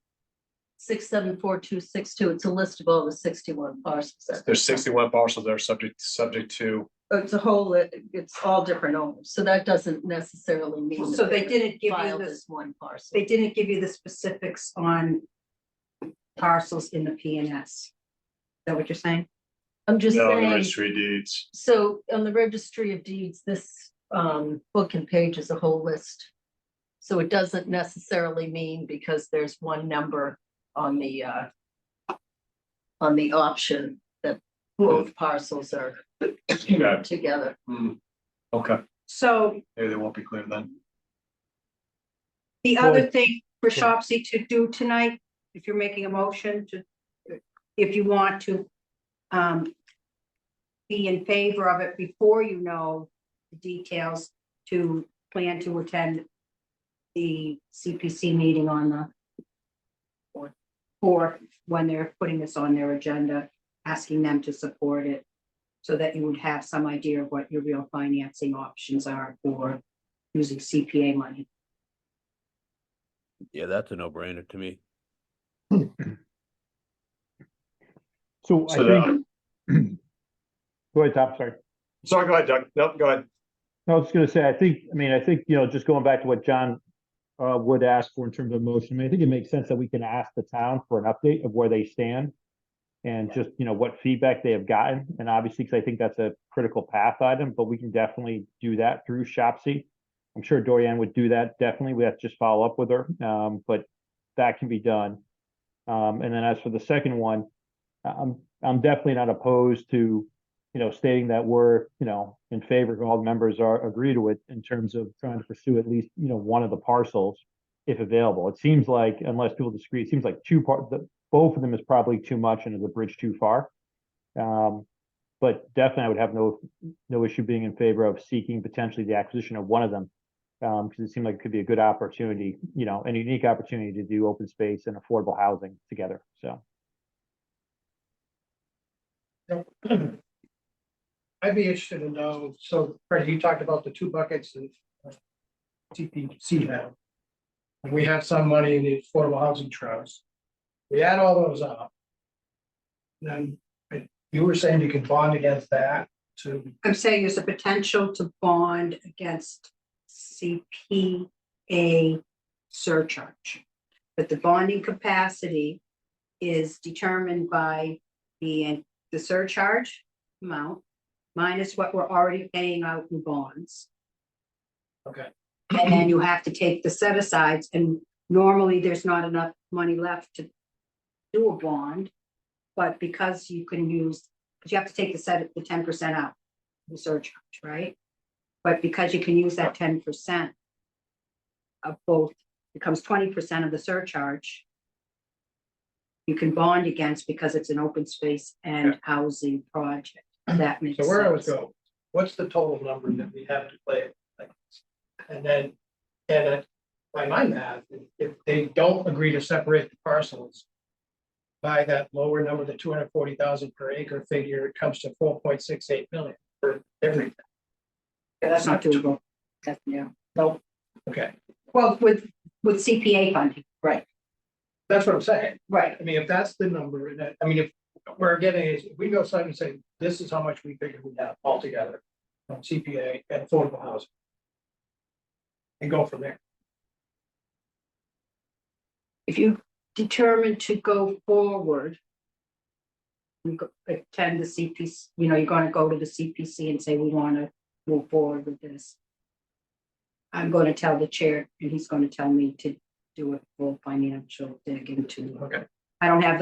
674-262, it's a list of all the 61 parcels. There's 61 parcels that are subject to, It's a whole, it's all different owners, so that doesn't necessarily mean. So that they they're didn't give you filed this, as one parcel. they didn't give you the specifics on parcels in the PNS. Is that what you're saying? I'm just no, the saying, registry of deeds. so on the registry of deeds, this book and page is a whole list. So it doesn't necessarily mean because there's one number on the option that both parcels are Okay. together. Okay, So maybe they won't be clear then. the Well, other thing for Shopsy to do tonight, if you're making a motion to, if you want to be in favor of it before you know the details, to plan to attend the CPC meeting on the fourth, when they're putting this on their agenda, asking them to support it, so that you would have some idea of what your real financing options are for using CPA money. Yeah, that's a no-brainer to me. So I So think. Go ahead, Tom, sorry. Sorry, go ahead, Doug. Nope, go ahead. No, I was just gonna say, I think, just going back to what John would ask for in terms of motion, I think it makes sense that we can ask the town for an update of where they stand. And just, what feedback they have gotten, and obviously, because I think that's a critical path item, but we can definitely do that through Shopsy. I'm sure Dorian would do that, definitely, we have to just follow up with her, but that can be done. And then as for the second one, I'm definitely not opposed to, stating that we're, in favor, of all the members are agree to it in terms of trying to pursue at least, one of the parcels if available. It seems like, unless people disagree, it seems like both of them is probably too much and is a bridge too far. But definitely I would have no issue being in favor of seeking potentially the acquisition of one of them. Because it seemed like it could be a good opportunity, a unique opportunity to do open space and affordable housing together, so. I'd be interested to know, so Freddie, you talked about the two buckets of CPC now. And we have some money in the Affordable Housing Trust. We add all those up. Then you were saying you could bond against that to, I'm saying there's a potential to bond against CPA surcharge. But the bonding capacity is determined by the surcharge amount minus what we're already paying out in bonds. okay, And then you have to take the set asides, and normally there's not enough money left to do a bond. But because you can use, because you have to take the 10% out, the surcharge, right? But because you can use that 10% of both, becomes 20% of the surcharge. You can bond against because it's an open space and housing project. That makes sense. so where I was going, what's the total number that we have to play? And then, by my math, if they don't agree to separate the parcels by that lower number, the 240,000 per acre figure, it comes to 4.68 million for everything. Yeah, that's not doable. Yeah. No, okay, Well, with CPA funding, right, that's what I'm saying. right. I mean, if that's the number, that, I mean, if we're getting, if we go side and say, this is how much we figure we have altogether on CPA and affordable housing. And go from there. If you determine to go forward, you attend the CPC, you're going to go to the CPC and say, we want to move forward with this. I'm going to tell the chair, and he's going to tell me to do a full financial dig into. Okay. I don't have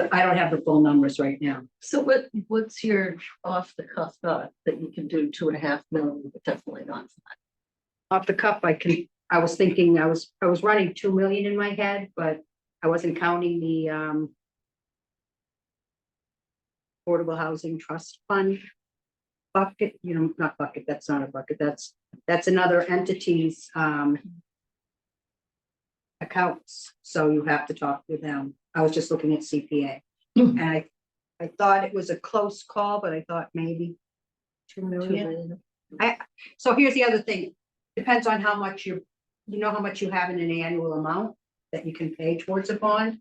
the full numbers right now. So what's your off the cuff thought that you can do 2.5 million, but definitely not? Off the cuff, I was thinking, I was running 2 million in my head, but I wasn't counting the Affordable Housing Trust Fund bucket, not bucket, that's not a bucket, that's another entity's accounts, so you have to talk with them. I was just looking at CPA, and I thought it was a close call, but I thought maybe 2 million. So here's the other thing, depends on how much how much you have in an annual amount that you can pay towards a bond.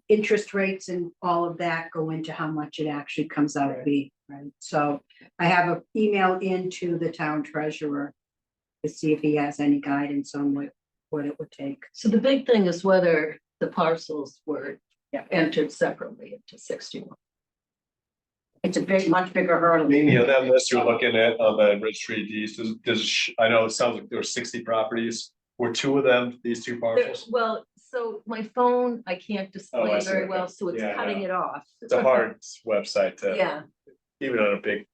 interest rates and all of that go into how much it actually comes out to be, right? So I have an email into the town treasurer to see if he has any guidance on what it would take. So the big thing is whether the parcels were entered separately into 61. It's a big, much bigger hurdle. Maybe on that list you're looking at on the registry of deeds, I know it sounds like there were 60 properties. Were two of them, these two parcels? Well, so my phone, I can't display I see, very okay. well, so it's Yeah, cutting it off. It's a hard website to, Yeah, even on a big.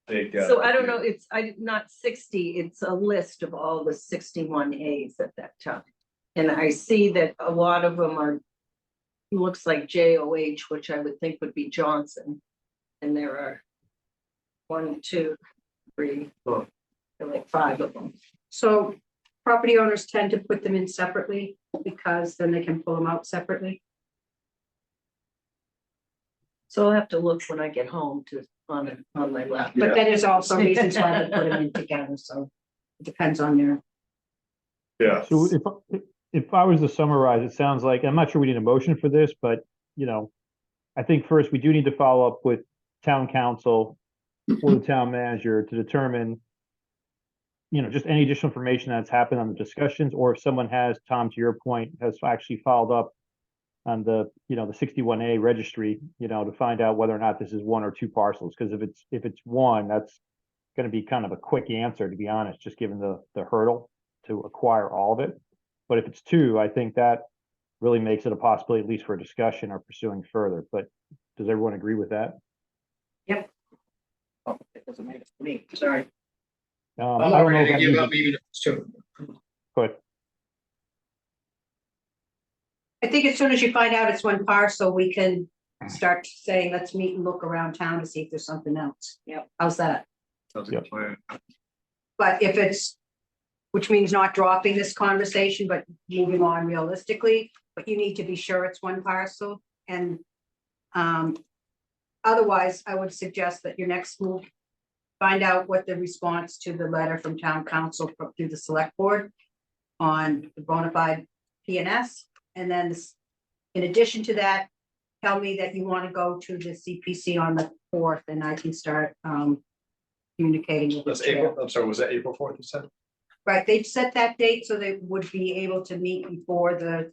so I don't know, it's, not 60, it's a list of all the 61 As at that time. And I see that a lot of them are, looks like JOH, which I would think would be Johnson. And there are 1, 2, 3, 4, there are like 5 of them. So property owners tend to put them in separately because then they can pull them out separately. So I'll have to look when I get home on my lap. But then there's also reasons why they put them in together, so it depends on their. Yeah. So if I was to summarize, it sounds like, I'm not sure we need a motion for this, but, you know, I think first we do need to follow up with town council or the town manager to determine, you know, just any additional information that's happened on the discussions, or if someone has, Tom, to your point, has actually followed up on the, you know, the 61A registry, you know, to find out whether or not this is 1 or 2 parcels. Because if it's 1, that's going to be kind of a quick answer, to be honest, just given the hurdle to acquire all of it. But if it's 2, I think that really makes it a possibility, at least for a discussion or pursuing further. But does everyone agree with that? Oh, it doesn't make it for me, sorry. I I'm don't not know ready if to that give means up even if it's two. but I think as soon as you find out it's 1 parcel, we can start saying, let's meet and look around town to see if there's something else. Yep. How's that? Sounds like a plan. But if it's, which means not dropping this conversation, but moving on realistically, but you need to be sure it's 1 parcel. And otherwise, I would suggest that your next move, find out what the response to the letter from town council through the select board on the bona fide PNS. And then in addition to that, tell me that you want to go to the CPC on the 4th and I can start communicating with the That's chair. April, I'm sorry, was that April 4th you said? Right, they've set that date so they would be able to meet before the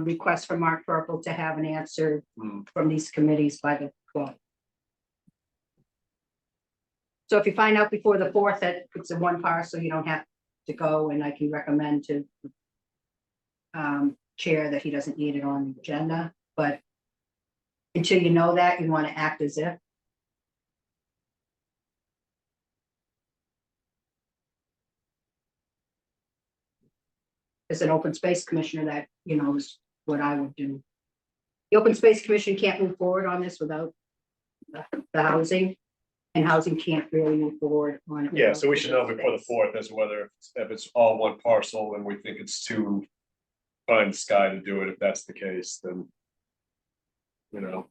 request from Mark Purple to have an answer from these committees by the 12th. So if you find out before the 4th that it's a 1 parcel, you don't have to go, and I can recommend to chair that he doesn't need it on the agenda, but until you know that, you want to act as if. As an open space commissioner, that, you know, is what I would do. The open space commission can't move forward on this without the housing, and housing can't really move forward on it. Yeah, without so we should know open before the space. 4th as to whether if it's all 1 parcel and we think it's too pie in the sky to do it. If that's the case, then you know.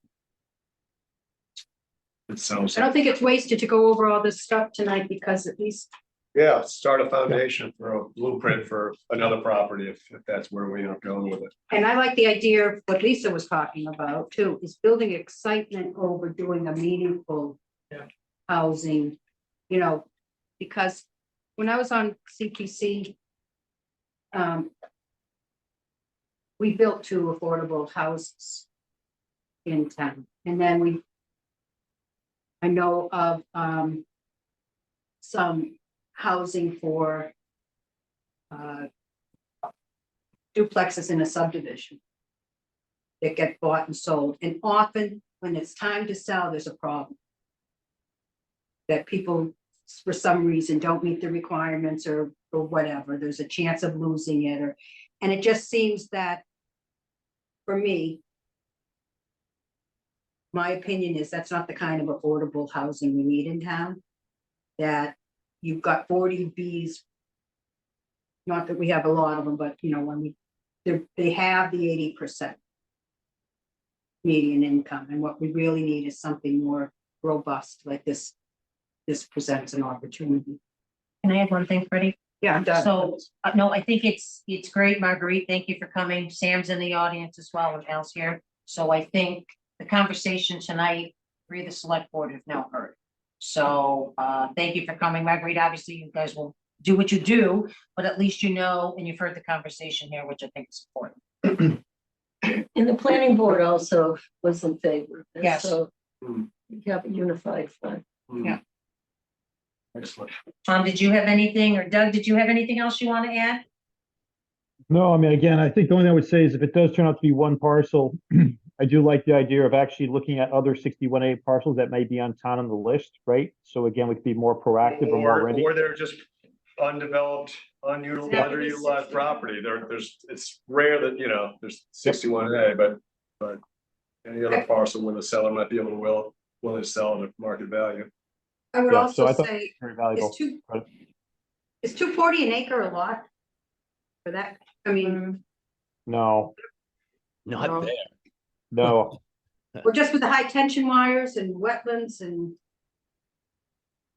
It sounds I don't think it's wasted to go over all this stuff tonight, because at least, yeah, start a foundation for a blueprint for another property if that's where we end up going with it. and I like the idea of what Lisa was talking about too, is building excitement over doing a meaningful housing, you know, because when I was on CPC, we built 2 affordable houses in town, and then I know of some housing for duplexes in a subdivision that get bought and sold, and often when it's time to sell, there's a problem. That people, for some reason, don't meet the requirements or whatever, there's a chance of losing it, and it just seems that, for me, my opinion is that's not the kind of affordable housing we need in town. That you've got 40 Bs. Not that we have a lot of them, but you know, when they have the 80% median income, and what we really need is something more robust like this. This presents an opportunity. Can I add one thing, Freddie? Yeah, I'm done. So, no, I think it's great, Marguerite. Thank you for coming. Sam's in the audience as well, and Al's here. So I think the conversation tonight, we, the select board, have now heard. So, thank you for coming, Marguerite. Obviously, you guys will do what you do, but at least you know, and you've heard the conversation here, which I think is important. And the planning board also was in favor. of this, Yes. So Hmm. you have a unified front. Yeah. Excellent. Tom, did you have anything, or Doug, did you have anything else you want to add? No, I mean, again, I think the only thing I would say is if it does turn out to be one parcel, I do like the idea of actually looking at other 61A parcels that may be on town on the list, right? So again, we could be more proactive or more ready. Or they're just undeveloped, unutilized, Exactly. underutilized property. It's rare that, there's 61A, but any other parcel when the seller might be able to willing to sell at market value. I would Yeah, so also I thought say, very valuable. is 240 an acre a lot? For that, I mean, No, Not No. there. no, or just with the high tension wires and wetlands and,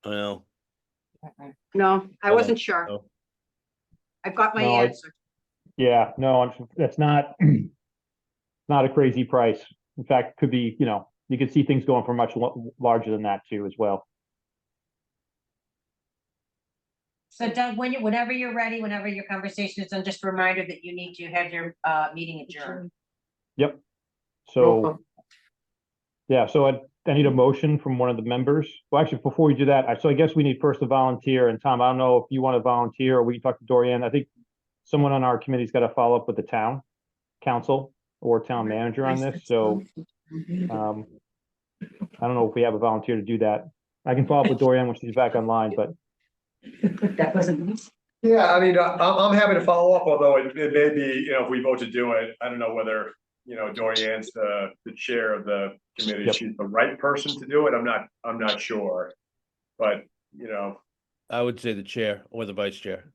Well, no, I wasn't sure. no. I've got my No, answer. yeah, no, that's not, not a crazy price. In fact, could be, you could see things going for much larger than that too as well. So Doug, whenever you're ready, whenever your conversation is done, just a reminder that you need to have your meeting adjourned. Yep. Roll So, call. yeah, so I need a motion from one of the members. Well, actually, before we do that, so I guess we need first a volunteer. And Tom, I don't know if you want to volunteer or we can talk to Dorian. I think someone on our committee's got to follow up with the town council or town manager on this. So, I don't know if we have a volunteer to do that. I can follow up with Dorian when she's back online, but That wasn't. Yeah, I mean, I'm happy to follow up, although it may be, if we vote to do it, I don't know whether, Dorian's the chair of the committee, Yep. she's the right person to do it, I'm not sure. But, I would say the chair or the vice chair.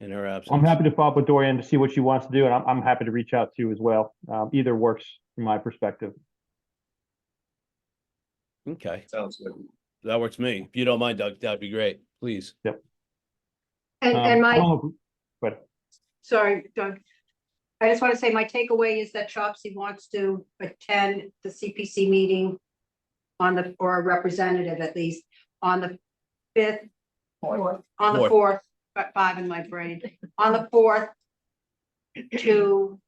In her absence. I'm happy to follow up with Dorian to see what she wants to do. And I'm happy to reach out to you as well. Either works from my perspective. Okay, sounds good. that works for me. If you don't mind, Doug, that'd be great, please. And I don't my, know if- But sorry, Doug. I just want to say my takeaway is that Shopsy wants to attend the CPC meeting or a representative at least, on the 5th, on the 4th, got 5 in my brain, on the 4th, to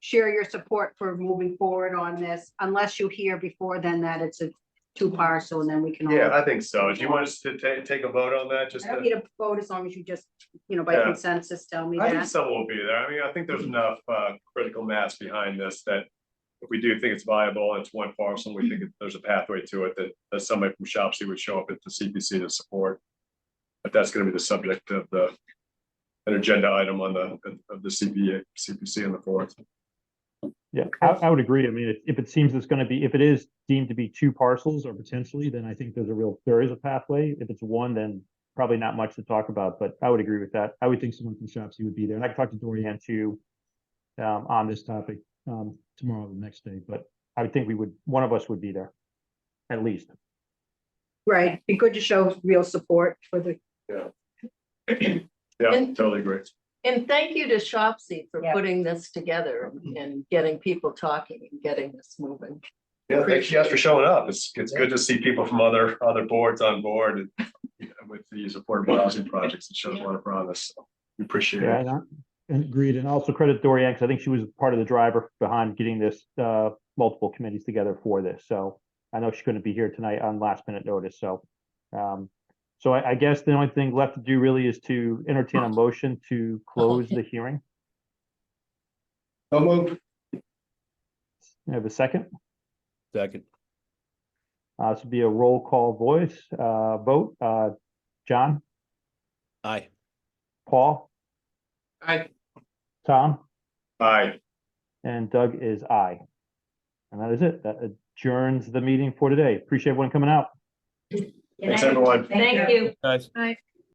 share your support for moving forward on this, unless you hear before then that it's a 2 parcel, and then we can all. Yeah, I think so. Do you want us to take a vote on that? Just I don't to- need a vote as long as you just, by Yeah. consensus, tell me I think that. someone will be there. I mean, I think there's enough critical mass behind this that if we do think it's viable and it's one parcel, we think there's a pathway to it, that somebody from Shopsy would show up at the CPC to support. But that's gonna be the subject of an agenda item on the CPC on the 4th. yeah, I would agree. I mean, if it seems it's going to be, if it is deemed to be 2 parcels or potentially, then I think there is a pathway. If it's 1, then probably not much to talk about, but I would agree with that. I would think someone from Shopsy would be there. And I can talk to Dorian too, on this topic, tomorrow, or the next day, but I would think one of us would be there, at least. Right, be good to show real support for the. Yeah, And- totally agree. And thank you to Shopsy for Yeah. putting this together and getting people talking and getting this moving. Yeah, thanks you guys for showing up. It's good to see people from other boards on board with these affordable housing projects. It shows a lot of promise. So we appreciate Yeah, it. and agreed. And also credit Dorian, because I think she was part of the driver behind getting this, multiple committees together for this. So I know she couldn't be here tonight on last minute notice. So, I guess the only thing left to do really is to entertain a motion to close the hearing. No move. I have a second. Second, This would be a roll call vote. John, aye. Paul, Tom, Bye. and Doug is aye. And that is it. That adjourns the meeting for today. Appreciate everyone coming out. Thanks, everyone. Thank you. Guys. Right.